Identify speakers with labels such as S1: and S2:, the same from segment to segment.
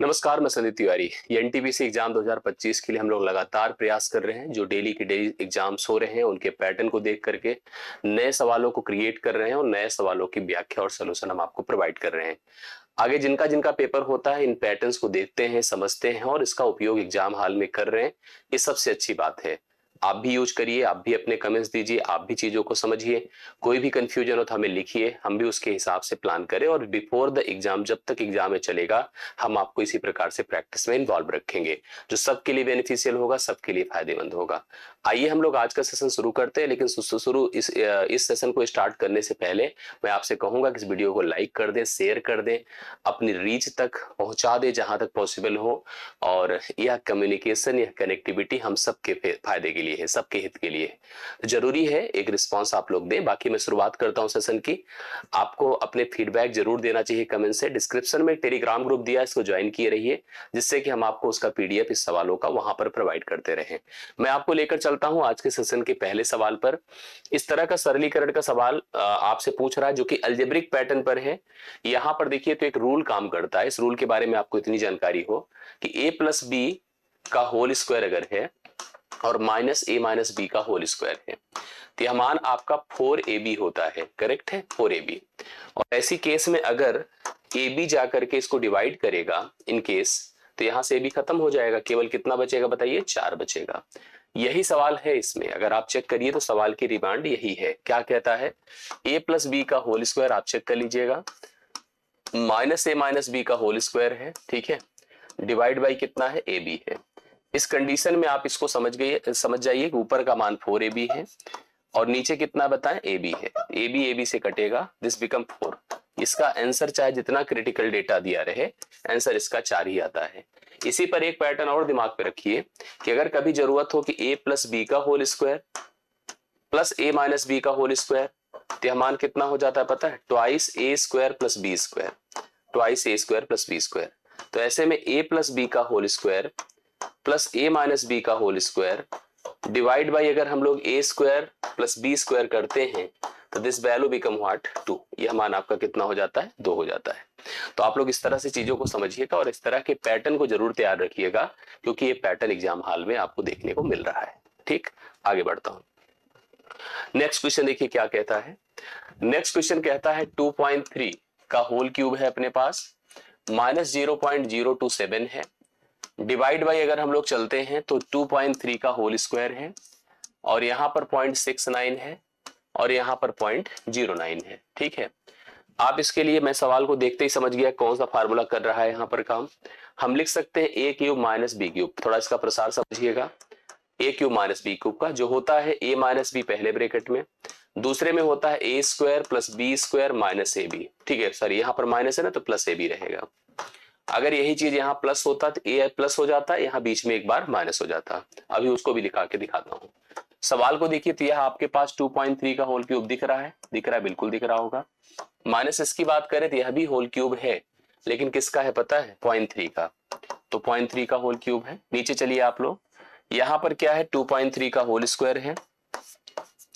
S1: नमस्कार, मैं Sandeep Tiwari. NTPC exam 2025 के लिए हम लोग लगातार प्रयास कर रहे हैं। जो डेली के डेली एग्जाम्स हो रहे हैं उनके पैटर्न को देख करके नए सवालों को क्रिएट कर रहे हैं और नए सवालों की व्याख्या और सलूशन हम आपको प्रोवाइड कर रहे हैं। आगे जिनका जिनका पेपर होता है इन पैटर्न्स को देखते हैं, समझते हैं और इसका उपयोग एग्जाम हॉल में कर रहे हैं। ये सबसे अच्छी बात है। आप भी यूज करिए, आप भी अपने कमेंट्स दीजिए, आप भी चीजों को समझिए। कोई भी कंफ्यूजन हो तो हमें लिखिए, हम भी उसके हिसाब से प्लान करें और बिफोर द एग्जाम, जब तक एग्जाम में चलेगा, हम आपको इसी प्रकार से प्रैक्टिस में इन्वॉल्व रखेंगे, जो सबके लिए बेनिफिशियल होगा, सबके लिए फायदेमंद होगा। आइए हम लोग आज का सेशन शुरू करते हैं, लेकिन शुरू इस सेशन को स्टार्ट करने से पहले मैं आपसे कहूंगा कि इस वीडियो को लाइक कर दें, शेयर कर दें, अपनी रीच तक पहुंचा दें जहां तक पॉसिबल हो। और यह कम्युनिकेशन, यह कनेक्टिविटी हम सबके फायदे के लिए है, सबके हित के लिए है। जरूरी है एक रिस्पांस आप लोग दें। बाकी मैं शुरुआत करता हूं सेशन की। आपको अपने फीडबैक जरूर देना चाहिए कमेंट से। डिस्क्रिप्शन में टेलीग्राम ग्रुप दिया है, इसको ज्वाइन किए रहिए, जिससे कि हम आपको उसका पीडीएफ इस सवालों का वहां पर प्रोवाइड करते रहें। मैं आपको लेकर चलता हूं आज के सेशन के पहले सवाल पर। इस तरह का सरलीकरण का सवाल आपसे पूछ रहा है, जो कि अलजेब्रिक पैटर्न पर है। यहां पर देखिए तो एक रूल काम करता है। इस रूल के बारे में आपको इतनी जानकारी हो कि a प्लस बी का होल स्क्वायर अगर है और माइनस ए माइनस बी का होल स्क्वायर है, तो यह मान आपका 4ab होता है। करेक्ट है, 4ab। और ऐसी केस में अगर ab जाकर के इसको डिवाइड करेगा इन केस, तो यहां से ab खत्म हो जाएगा। केवल कितना बचेगा बताइए? 4 बचेगा। यही सवाल है इसमें, अगर आप चेक करिए तो सवाल की रिमांड यही है। क्या कहता है? a प्लस बी का होल स्क्वायर आप चेक कर लीजिएगा, माइनस ए माइनस बी का होल स्क्वायर है, ठीक है, डिवाइड बाई कितना है? ए बी है। इस कंडीशन में आप इसको समझ जाइए कि ऊपर का मान 4ab है और नीचे कितना बताएं? ए बी है। ए बी से कटेगा, दिस बिकम 4। इसका आंसर चाहे जितना क्रिटिकल डेटा दिया रहे, आंसर इसका 4 ही आता है। इसी पर एक पैटर्न और दिमाग पे रखिए कि अगर कभी जरूरत हो कि a प्लस बी का whole square plus A minus B का होल स्क्वायर, तो यह मान कितना हो जाता है पता है? Twice A square plus B square, twice A square plus B square. तो ऐसे में a प्लस बी का whole square plus A minus B का होल स्क्वायर डिवाइड बाई अगर हम लोग A square plus B square करते हैं, तो दिस वैल्यू बिकम व्हाट? 2। यह मान आपका कितना हो जाता है? 2 हो जाता है। तो आप लोग इस तरह से चीजों को समझिएगा और इस तरह के पैटर्न को जरूर तैयार रखिएगा, क्योंकि ये पैटर्न एग्जाम हॉल में आपको देखने को मिल रहा है। ठीक, आगे बढ़ता हूं। नेक्स्ट क्वेश्चन देखिए क्या कहता है। नेक्स्ट क्वेश्चन कहता है 2.3 का होल क्यूब है अपने पास, माइनस 0.027 है, डिवाइड बाई अगर हम लोग चलते हैं तो 2.3 का होल स्क्वायर है और यहां पर 0.69 है और यहां पर 0.09 है। ठीक है, आप इसके लिए, मैं सवाल को देखते ही समझ गया कौन सा फार्मूला कर रहा है यहां पर काम। हम लिख सकते हैं a cube minus B cube. थोड़ा इसका प्रसार समझिएगा। a cube minus B cube का जो होता है a माइनस बी पहले ब्रैकेट में, दूसरे में होता है a square plus B square minus A B. ठीक है, सॉरी यहाँ पर माइनस है ना, तो प्लस ए बी रहेगा। अगर यही चीज यहाँ प्लस होता तो ए प्लस हो जाता, यहाँ बीच में एक बार माइनस हो जाता। अभी उसको भी लिखा के दिखाता हूँ। सवाल को देखिए तो यह आपके पास 2.3 का होल क्यूब दिख रहा है, दिख रहा है, बिल्कुल दिख रहा होगा। माइनस इसकी बात करें तो यह भी होल क्यूब है, लेकिन किसका है पता है? 0.3 का। तो 0.3 का होल क्यूब है। नीचे चलिए आप लोग, यहां पर क्या है? 2.3 का होल स्क्वायर है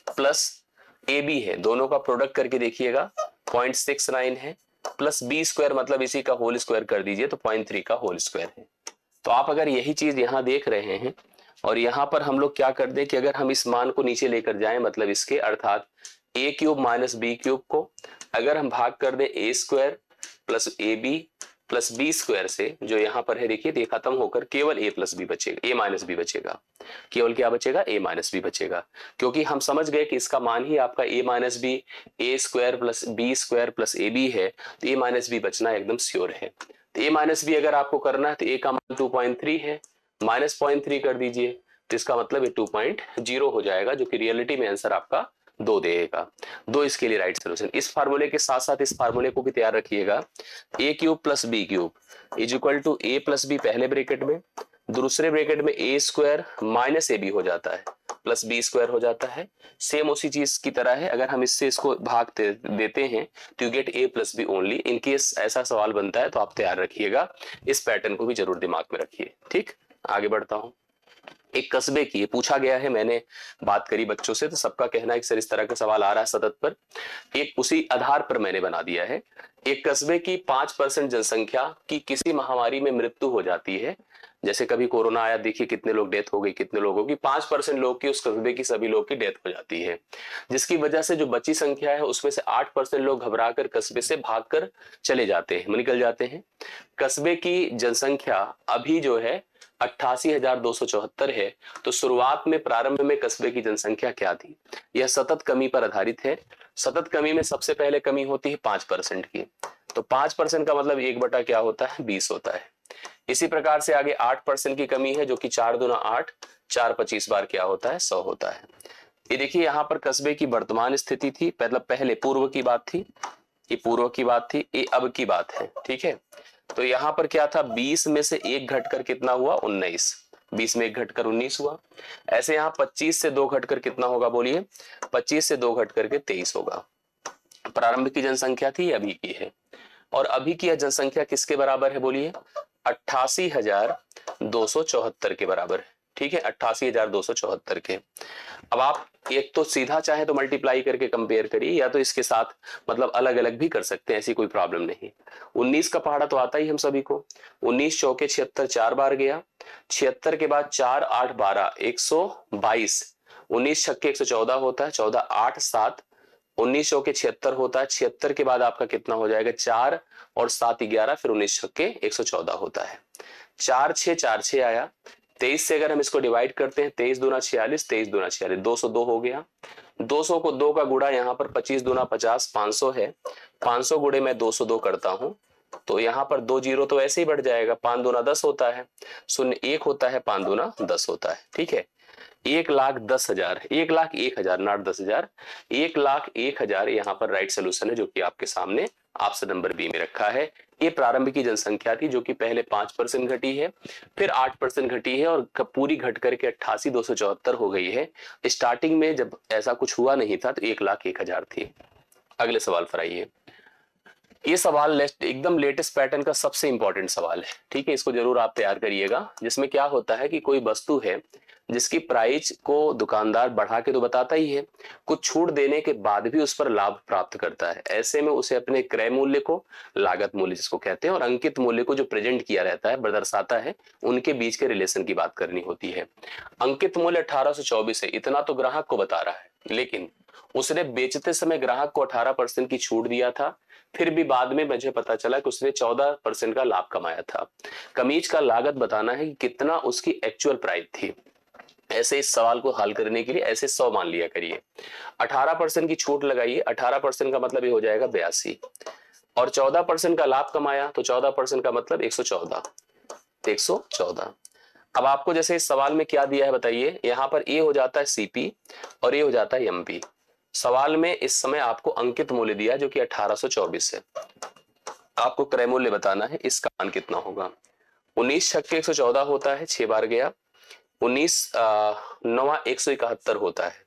S1: प्लस ए बी है, दोनों का प्रोडक्ट करके देखिएगा 0.69 है, प्लस बी स्क्वायर मतलब इसी का होल स्क्वायर कर दीजिए तो 0.3 का होल स्क्वायर है। तो आप अगर यही चीज यहां देख रहे हैं और यहां पर हम लोग क्या कर दें कि अगर हम इस मान को नीचे लेकर जाएं, मतलब इसके, अर्थात a cube minus B cube को अगर हम भाग कर दें a square plus A B plus B square से, जो यहां पर है देखिए, ये खत्म होकर केवल a प्लस बी बचेगा, a माइनस बी बचेगा। केवल क्या बचेगा? a माइनस बी बचेगा, क्योंकि हम समझ गए कि इसका मान ही आपका a minus B, A square plus B square plus A B है, तो a माइनस बी बचना एकदम श्योर है। तो a माइनस बी अगर आपको करना है तो a का मान 2.3 है, माइनस 0.3 कर दीजिए, तो इसका मतलब ये 2.0 हो जाएगा, जो कि रियलिटी में आंसर आपका 2 देगा। 2 इसके लिए राइट सोल्यूशन। इस फार्मूले के साथ साथ इस फार्मूले को भी तैयार रखिएगा। a cube plus B cube is equal to a plus B पहले ब्रैकेट में, दूसरे ब्रैकेट में a square minus A B हो जाता है प्लस बी स्क्वायर हो जाता है। सेम उसी चीज की तरह है, अगर हम इससे इसको भाग देते हैं तो you get a plus B only. In case ऐसा सवाल बनता है तो आप तैयार रखिएगा, इस पैटर्न को भी जरूर दिमाग में रखिए। ठीक, आगे बढ़ता हूं। एक कस्बे की पूछा गया है, मैंने बात करी बच्चों से तो सबका कहना है कि सर इस तरह का सवाल आ रहा है सतत पर, एक उसी आधार पर मैंने बना दिया है। एक कस्बे की 5% जनसंख्या की किसी महामारी में मृत्यु हो जाती है, जैसे कभी कोरोना आया, देखिए कितने लोग डेथ हो गई, कितने लोगों की 5% लोग की, उस कस्बे की सभी लोग की डेथ हो जाती है, जिसकी वजह से जो बची संख्या है उसमें से 8% लोग घबरा कर कस्बे से भागकर चले जाते हैं, निकल जाते हैं। कस्बे की जनसंख्या अभी जो है 88,274 है। तो शुरुआत में, प्रारंभ में कस्बे की जनसंख्या क्या थी? यह सतत कमी पर आधारित है। सतत कमी में सबसे पहले कमी होती है 5% की, तो 5% का मतलब 1 बटा क्या होता है? 20 होता है। इसी प्रकार से आगे 8% की कमी है, जो कि 4 दूना 8, 4 25 बार क्या होता है? 100 होता है। ये देखिए यहाँ पर कस्बे की वर्तमान स्थिति थी, मतलब पहले पूर्व की बात थी, ये पूर्व की बात थी, ये अब की बात है, ठीक है। तो यहाँ पर क्या था? 20 में से 1 घटकर कितना हुआ? 19। 20 में 1 घटकर 19 हुआ। ऐसे यहाँ 25 से 2 घटकर कितना होगा? बोलिए। 25 से 2 घटकर के 23 होगा। प्रारंभ की जनसंख्या थी, अभी की है। और अभी की जनसंख्या किसके बराबर है? बोलिए। 88,274 के बराबर है, ठीक है, 88,274 के। अब आप एक तो सीधा चाहे तो मल्टीप्लाई करके कंपेयर करिए, या तो इसके साथ मतलब अलग अलग भी कर सकते हैं, ऐसी कोई प्रॉब्लम नहीं। 19 का पहाड़ा तो आता ही हम सभी को। 19 चौके 76, 4 बार गया। 76 के बाद 4 8 12, 122। 19 छक्के 114 होता है, 14 8 7। 19 चौके 76 होता है। 76 के बाद आपका कितना हो जाएगा? 4 और 7 11, फिर 19 छक्के 114 होता है। 4 6 4 6 आया। 23 से अगर हम इसको डिवाइड करते हैं, 23 दूना 46, 23 दूना 46, 202 हो गया। 200 को 2 का गुणा यहाँ पर 25 दूना 50, 500 है। 500 गुणे मैं 202 करता हूं, तो यहाँ पर 2 जीरो तो ऐसे ही बढ़ जाएगा। 5 दूना 10 होता है, 0 1 होता है, 5 दूना 10 होता है, ठीक है। 1,10,000, 1,01,000, नॉट 10,000, 1,01,000 यहाँ पर राइट सोल्यूशन है, जो कि आपके सामने ऑप्शन नंबर बी में रखा है। ये प्रारंभ की जनसंख्या थी, जो कि पहले 5% घटी है, फिर 8% घटी है, और पूरी घट करके 88,274 हो गई है। स्टार्टिंग में जब ऐसा कुछ हुआ नहीं था तो 1,01,000 थी। अगले सवाल पर आइए। ये सवाल एकदम लेटेस्ट पैटर्न का सबसे इंपॉर्टेंट सवाल है, ठीक है, इसको जरूर आप तैयार करिएगा। जिसमें क्या होता है कि कोई वस्तु है जिसकी प्राइस को दुकानदार बढ़ा के तो बताता ही है, कुछ छूट देने के बाद भी उस पर लाभ प्राप्त करता है। ऐसे में उसे अपने क्रय मूल्य को, लागत मूल्य जिसको कहते हैं, और अंकित मूल्य को जो प्रेजेंट किया रहता है, दर्शाता है, उनके बीच के रिलेशन की बात करनी होती है। अंकित मूल्य 1824 है, इतना तो ग्राहक को बता रहा है, लेकिन उसने बेचते समय ग्राहक को 18% की छूट दिया था। फिर भी बाद में मुझे पता चला कि उसने 14% का लाभ कमाया था। कमीज का लागत बताना है कि कितना उसकी एक्चुअल प्राइस थी। ऐसे इस सवाल को हल करने के लिए ऐसे 100 मान लिया करिए। 18% की छूट लगाइए, 18% का मतलब ये हो जाएगा 82, और 14% का लाभ कमाया, तो 14% का मतलब 114, 114। अब आपको जैसे इस सवाल में क्या दिया है बताइए, यहाँ पर ए हो जाता है सीपी और ए हो जाता है एमपी। सवाल में इस समय आपको अंकित मूल्य दिया जो कि 1824 है। आपको क्रय मूल्य बताना है, इसका मान कितना होगा। 19 छक्के 114 होता है, 6 बार गया। 19 9 171 होता है,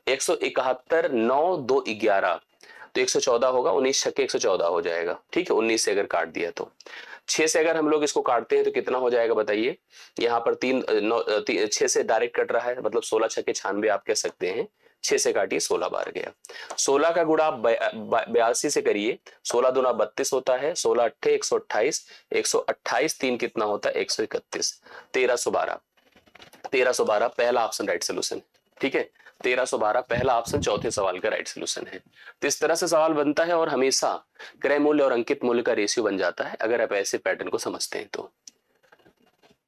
S1: 171 9 2 11, तो 114 होगा। 19 छक्के 114 हो जाएगा, ठीक है। 19 से अगर काट दिया तो 6 से अगर हम लोग इसको काटते हैं तो कितना हो जाएगा बताइए। यहाँ पर 6 से डायरेक्ट कट रहा है, मतलब 16 छक्के 96 आप कह सकते हैं। 6 से काटिए, 16 बार गया। 16 का गुणा 82 से करिए, 16 दूना 32 होता है, 16 अट्ठे 128, 128 3 कितना होता है? 131, 1312। 1312 पहला ऑप्शन राइट सोल्यूशन, ठीक है। 1312 पहला ऑप्शन चौथे सवाल का राइट सोल्यूशन है। तो इस तरह से सवाल बनता है, और हमेशा क्रय मूल्य और अंकित मूल्य का रेशियो बन जाता है, अगर आप ऐसे पैटर्न को समझते हैं तो।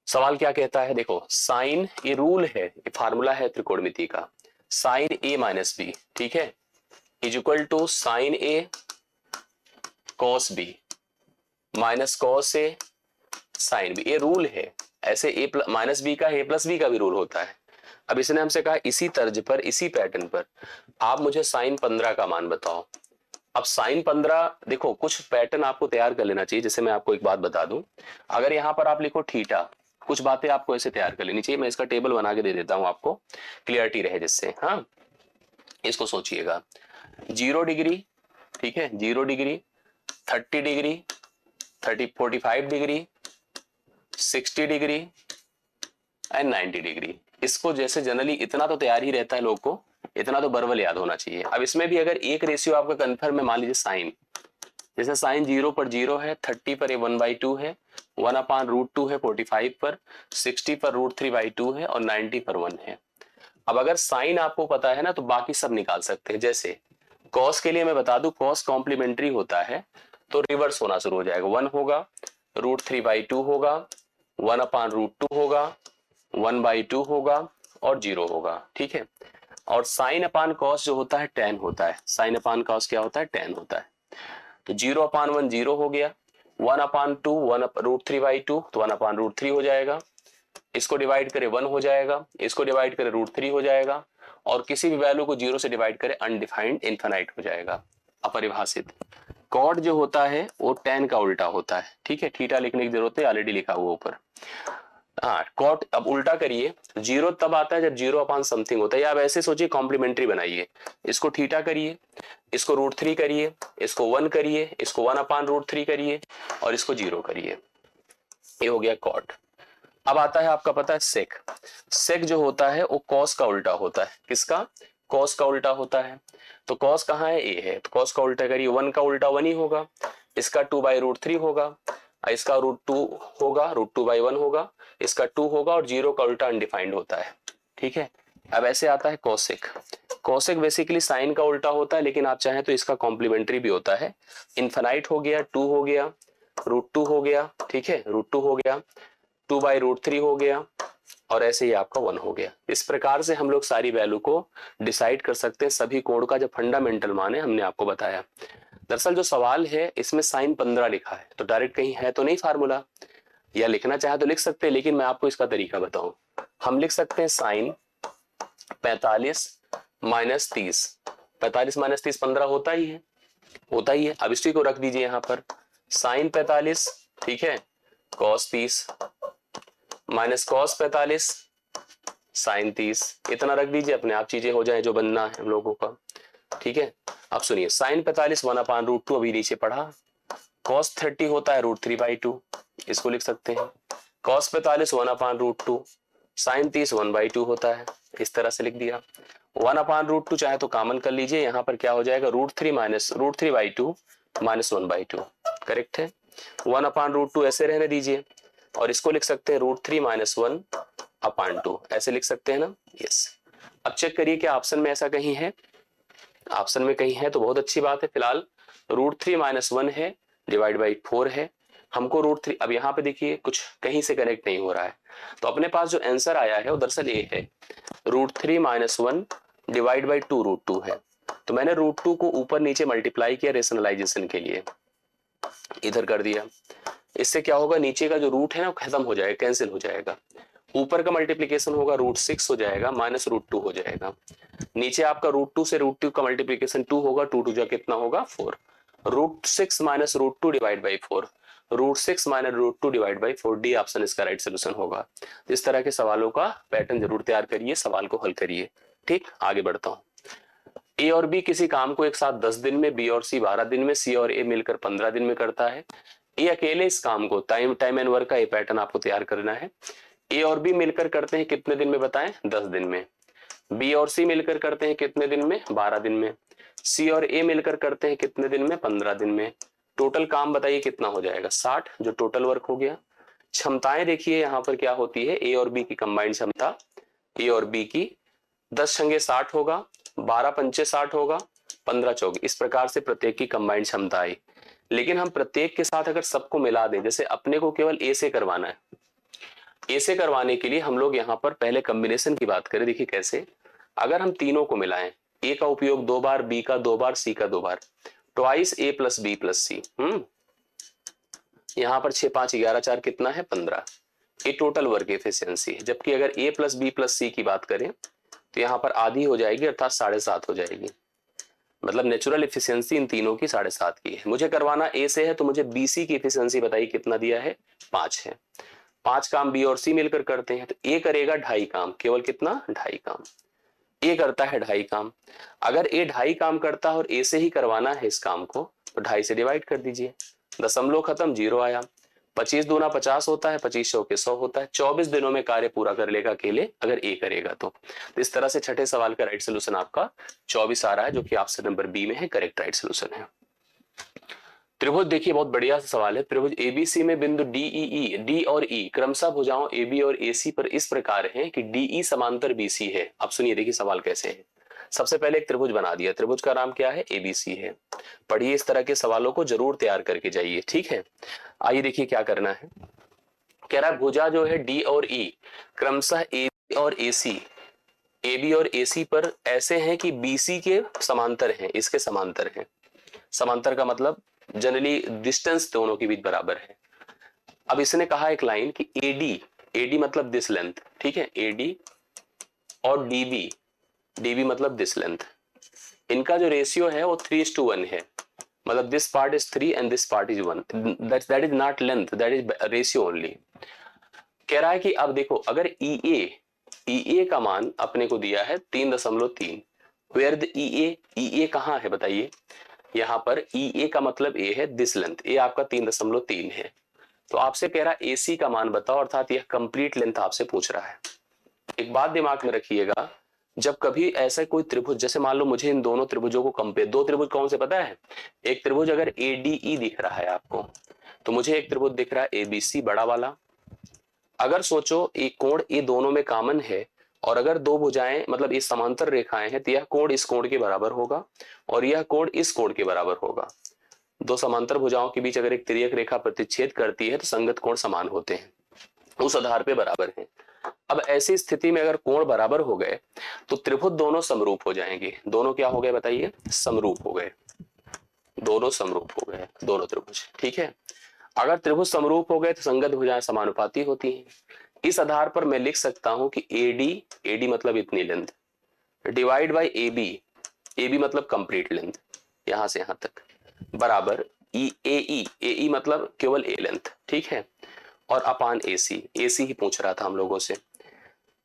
S1: सवाल क्या कहता है, देखो, साइन, ये रूल है, ये फार्मूला है त्रिकोणमिति का, साइन ए माइनस बी, ठीक है, is equal to sine A cos B minus cos A sine B. ये रूल है। ऐसे ए माइनस बी का ए प्लस बी का भी रूल होता है। अब इसने हमसे कहा इसी तर्ज पर, इसी पैटर्न पर आप मुझे साइन 15 का मान बताओ। अब साइन 15, देखो कुछ पैटर्न आपको तैयार कर लेना चाहिए। जैसे मैं आपको एक बात बता दूं, अगर यहां पर आप लिखो थीटा, कुछ बातें आपको ऐसे तैयार कर लेनी चाहिए। मैं इसका टेबल बना के दे देता हूं आपको, क्लियरिटी रहे जिससे। हाँ, इसको सोचिएगा, 0 डिग्री, ठीक है, 0 degree, 30 degree, 45 degree, 60 degree and 90 degree. इसको जैसे जनरली इतना तो तैयार ही रहता है लोग को, इतना तो बरवल याद होना चाहिए। अब इसमें भी अगर एक रेशियो आपका कन्फर्म है, मान लीजिए साइन, जैसे साइन 0 पर 0 है, 30 पर ये 1/2 है, 1/√2 है 45 पर, 60 पर √3/2 है और 90 पर 1 है। अब अगर साइन आपको पता है ना तो बाकी सब निकाल सकते हैं। जैसे कॉस के लिए मैं बता दूं, कॉस कॉम्प्लीमेंट्री होता है तो रिवर्स होना शुरू हो जाएगा, 1 होगा, √3/2 होगा, 1/√2 होगा, 1/2 होगा और 0 होगा। ठीक है। और साइन अपान कॉस जो होता है tan होता है, साइन अपान कॉस क्या होता है, tan होता है। तो 0/1 0 हो गया, 1/2 1/√3/2 तो 1/√3 हो जाएगा, इसको डिवाइड करे 1 हो जाएगा, इसको डिवाइड करे √3 हो जाएगा, और किसी भी वैल्यू को 0 से डिवाइड करे अनडिफाइंड इनफिनाइट हो जाएगा, अपरिभाषित। कॉट जो होता है वो tan का उल्टा होता है। ठीक है, थीटा लिखने की जरूरत नहीं, ऑलरेडी लिखा हुआ ऊपर। हाँ, कॉट अब उल्टा करिए, 0 तब आता है जब 0/समथिंग होता है, या आप ऐसे सोचिए कॉम्प्लीमेंट्री बनाइए, इसको थीटा करिए, इसको √3 करिए, इसको 1 करिए, इसको 1/√3 करिए और इसको 0 करिए, ये हो गया कॉट। अब आता है आपका पता है सेक। सेक जो होता है वो कॉस का उल्टा होता है। किसका? कॉस का उल्टा होता है। तो कॉस कहाँ है? ए है, तो कॉस का उल्टा करिए, 1 का उल्टा 1 ही होगा, इसका 2/√3 होगा, इसका √2 होगा, √2/1 होगा, इसका 2 होगा और 0 का उल्टा अनडिफाइंड होता है। ठीक है। अब ऐसे आता है कॉसेक। कॉसेक बेसिकली साइन का उल्टा होता है, लेकिन आप चाहें तो इसका कॉम्प्लीमेंट्री भी होता है। इनफिनाइट हो गया, 2 हो गया, √2 हो गया, ठीक है, √2 हो गया, 2/√3 हो गया और ऐसे ही आपका 1 हो गया। इस प्रकार से हम लोग सारी वैल्यू को डिसाइड कर सकते हैं। सभी कोण का जो फंडामेंटल मान है हमने आपको बताया। दरअसल जो सवाल है इसमें साइन 15 लिखा है, तो डायरेक्ट कहीं है तो नहीं फार्मूला, या लिखना चाहे तो लिख सकते हैं, लेकिन मैं आपको इसका तरीका बताऊं। हम लिख सकते हैं साइन 45 - 30, 45 - 30 15 होता ही है, होता ही है। अब इसी को रख दीजिए यहाँ पर, साइन 45, ठीक है, कॉस 30 माइनस कॉस 45 साइन 30, इतना रख दीजिए, अपने आप चीजें हो जाए जो बनना है हम लोगों का। ठीक है। अब सुनिए, साइन 45 1/√2 अभी नीचे पढ़ा, कॉस 30 होता है √3/2, इसको लिख सकते हैं, कॉस 45 1/√2, साइन 30 1/2 होता है, इस तरह से लिख दिया। 1/√2 चाहे तो कॉमन कर लीजिए, यहाँ पर क्या हो जाएगा, √3 माइनस √3/2 माइनस 1/2, करेक्ट है। 1/√2 ऐसे रहने दीजिए और इसको लिख सकते हैं √3 - 1/2, ऐसे लिख सकते हैं ना, यस। अब चेक करिए क्या ऑप्शन में ऐसा कहीं है, ऑप्शन में कहीं है तो बहुत अच्छी बात है। फिलहाल √3 - 1 है, डिवाइड बाई 4 है, हमको √3, अब यहाँ पे देखिए कुछ कहीं से कनेक्ट नहीं हो रहा है, तो अपने पास जो आंसर आया है वो दरअसल ये है, √3 - 1 डिवाइड बाई 2 √2 है। तो मैंने √2 को ऊपर नीचे मल्टीप्लाई किया रेशनलाइजेशन के लिए, इधर कर दिया। इससे क्या होगा, नीचे का जो रूट है ना वो खत्म हो जाएगा, कैंसिल हो जाएगा, ऊपर का मल्टीप्लीकेशन होगा √6 हो जाएगा माइनस √2 हो जाएगा, नीचे आपका √2 से √2 का मल्टीप्लीकेशन 2 होगा, 2 2 जा कितना होगा 4, √6 minus √2 divide by 4, √6 minus √2 divide by 4, D option इसका राइट सोल्यूशन होगा। इस तरह के सवालों का पैटर्न जरूर तैयार करिए, सवाल को हल करिए। ठीक, आगे बढ़ता हूँ। ए और बी किसी काम को एक साथ 10 दिन में, बी और सी 12 दिन में, सी और ए मिलकर 15 दिन में करता है। ए अकेले इस काम को, टाइम एंड वर्क का ये पैटर्न आपको तैयार करना है। ए और बी मिलकर करते हैं कितने दिन में बताएं, 10 दिन में। बी और सी मिलकर करते हैं कितने दिन में, 12 दिन में। सी और ए मिलकर करते हैं कितने दिन में, 15 दिन में। टोटल काम बताइए कितना हो जाएगा, 60, जो टोटल वर्क हो गया। क्षमताएं देखिए यहाँ पर क्या होती है, ए और बी की कंबाइंड क्षमता, ए और बी की 10 छंगे 60 होगा, 12 पंचे 60 होगा, 15 चौके, इस प्रकार से प्रत्येक की कंबाइंड क्षमता आई। लेकिन हम प्रत्येक के साथ अगर सबको मिला दें, जैसे अपने को केवल ए से करवाना है, ए से करवाने के लिए हम लोग यहाँ पर पहले कॉम्बिनेशन की बात करें, देखिए कैसे, अगर हम तीनों को मिलाएं, ए का उपयोग 2 बार, बी का 2 बार, सी का 2 बार, ट्वाइस ए प्लस बी प्लस सी, यहाँ पर 6 5 11 4 कितना है 15, ये टोटल वर्क एफिशिएंसी है। जबकि अगर ए प्लस बी प्लस सी की बात करें तो यहाँ पर आधी हो जाएगी, अर्थात 7.5 हो जाएगी। मतलब नेचुरल एफिशिएंसी इन तीनों की 7.5 की है। मुझे करवाना ए से है तो मुझे बी सी की एफिशिएंसी बताइए कितना दिया है, 5 है। 5 काम बी और सी मिलकर करते हैं, तो ए करेगा 2.5 काम, केवल कितना 2.5 काम, ए करता है 2.5 काम। अगर ए 2.5 काम करता है और ए से ही करवाना है इस काम को, तो 2.5 से डिवाइड कर दीजिए, दशमलव खत्म, 0 आया। 25 दूना 50 होता है, 25 चौके 100 होता है। 24 दिनों में कार्य पूरा कर लेगा अकेले, अगर ए करेगा तो इस तरह से छठे सवाल का राइट सोल्यूशन आपका 24 आ रहा है, जो कि ऑप्शन नंबर बी में है, करेक्ट राइट सोल्यूशन है। त्रिभुज देखिए बहुत बढ़िया सवाल है। त्रिभुज एबीसी में बिंदु डीई, डी और ई क्रमशः भुजाओं एबी और एसी पर इस प्रकार है कि डीई समांतर बीसी है। अब सुनिए, देखिए सवाल कैसे है। सबसे पहले एक त्रिभुज बना दिया, त्रिभुज का नाम क्या है, एबीसी है। पढ़िए, इस तरह के सवालों को जरूर तैयार करके जाइए, ठीक है। आइए देखिए क्या करना है। कह रहा है भुजा जो है डी और ई क्रमशः एबी और एसी, एबी और एसी पर ऐसे हैं कि बीसी के समांतर हैं, इसके समांतर हैं। समांतर का मतलब जनरली डिस्टेंस दोनों के बीच बराबर है। अब इसने कहा एक लाइन कि एडी, एडी मतलब दिस लेंथ, ठीक है, एडी और डीबी, डीबी मतलब दिस लेंथ, इनका जो रेशियो है वो 3:1 है। मतलब this part is 3 and this part is 1, that is not length, that is ratio only. कह रहा है कि अब देखो, अगर ईए का मान अपने को दिया है 3.3, वेयर द ईए कहां है बताइए। यहां पर ईए का मतलब ए है, दिस लेंथ, ए आपका 3.3 है। तो आपसे कह रहा है एसी का मान बताओ, अर्थात यह कंप्लीट लेंथ आपसे पूछ रहा है। एक बात दिमाग में रखिएगा, जब कभी ऐसा कोई त्रिभुज, जैसे मान लो मुझे इन दोनों त्रिभुजों को कंपेयर, दो त्रिभुज कौन से पता है, एक त्रिभुज अगर एडीई दिख रहा है आपको, तो मुझे एक त्रिभुज दिख रहा है एबीसी बड़ा वाला। अगर सोचो एक कोण ये दोनों में कॉमन है, और अगर दो भुजाएं मतलब ये समांतर रेखाएं हैं, तो यह कोण इस कोण के बराबर होगा और यह कोण इस कोण के बराबर होगा। दो समांतर भुजाओं के बीच अगर एक तिर्यक रेखा प्रतिच्छेद करती है तो संगत कोण समान होते हैं, उस आधार पे बराबर हैं। अब ऐसी स्थिति में अगर कोण बराबर हो गए तो त्रिभुज दोनों समरूप हो जाएंगे। दोनों क्या हो गए बताइए, समरूप हो गए, दोनों समरूप हो गए, दोनों त्रिभुज, ठीक है। अगर त्रिभुज समरूप हो गए तो संगत भुजाएं समानुपाती होती हैं। इस आधार पर मैं लिख सकता हूं कि एडी, एडी मतलब इतनी length, divide by AB, AB मतलब कंप्लीट लेंथ यहां से यहां तक, बराबर ई एई मतलब केवल ए लेंथ, ठीक है, और अपान एसी, एसी ही पूछ रहा था हम लोगों से।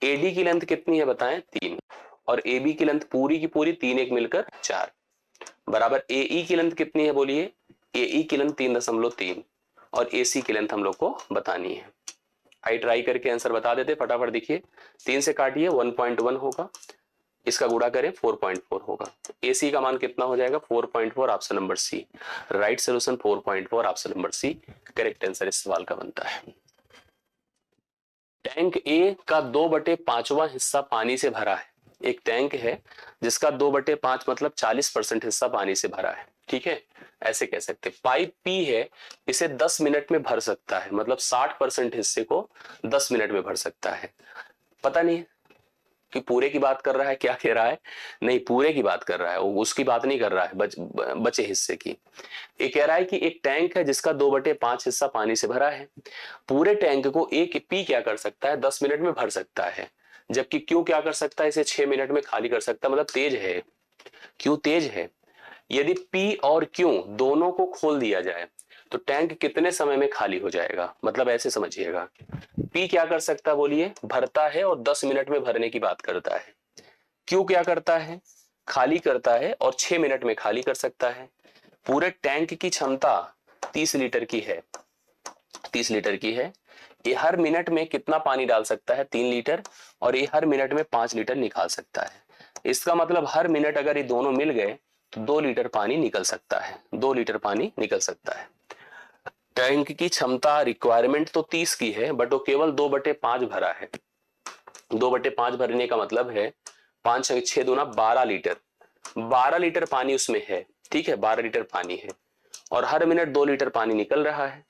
S1: एडी की लेंथ कितनी है बताएं, 3, और एबी की लेंथ पूरी की पूरी 3 एक मिलकर 4, बराबर एई की लेंथ कितनी है बोलिए, एई की लेंथ 3.3 और एसी की लेंथ हम लोग को बतानी है। आई ट्राई करके आंसर बता देते फटाफट, देखिए 3 से काटिए 1.1 होगा, इसका गुणा करें 4.4 होगा। एसी का मान कितना हो जाएगा 4.4, option number C right solution 4.4, option number C correct answer इस सवाल का बनता है। टैंक ए का 2/5वां हिस्सा पानी से भरा है। एक टैंक है जिसका 2/5 मतलब 40% हिस्सा पानी से भरा है, ठीक है, ऐसे कह सकते। पाइप पी है, इसे 10 मिनट में भर सकता है, मतलब 60% हिस्से को 10 मिनट में भर सकता है। पता नहीं कि पूरे की बात कर रहा है, क्या कह रहा है, नहीं पूरे की बात कर रहा है, वो उसकी बात नहीं कर रहा है, बचे हिस्से की। ये कह रहा है कि एक टैंक है जिसका 2/5 हिस्सा पानी से भरा है। पूरे टैंक को एक पी क्या कर सकता है, 10 मिनट में भर सकता है, जबकि क्यू क्या कर सकता है, इसे 6 मिनट में खाली कर सकता है, मतलब तेज है, क्यू तेज है। यदि पी और क्यू दोनों को खोल दिया जाए तो टैंक कितने समय में खाली हो जाएगा, मतलब ऐसे समझिएगा, पी क्या कर सकता है बोलिए, भरता है और 10 मिनट में भरने की बात करता है। क्यू क्या करता है, खाली करता है और 6 मिनट में खाली कर सकता है। पूरे टैंक की क्षमता 30 लीटर की है, 30 लीटर की है। ये हर मिनट में कितना पानी डाल सकता है, 3 लीटर, और ये हर मिनट में 5 लीटर निकाल सकता है। इसका मतलब हर मिनट अगर ये दोनों मिल गए तो 2 लीटर पानी निकल सकता है, 2 लीटर पानी निकल सकता है। टैंक की क्षमता रिक्वायरमेंट तो 30 की है, बट वो केवल 2/5 भरा है। 2/5 भरने का मतलब है 5 6 दूना 12 लीटर, 12 लीटर पानी उसमें है, ठीक है, 12 लीटर पानी है और हर मिनट 2 लीटर पानी निकल रहा है।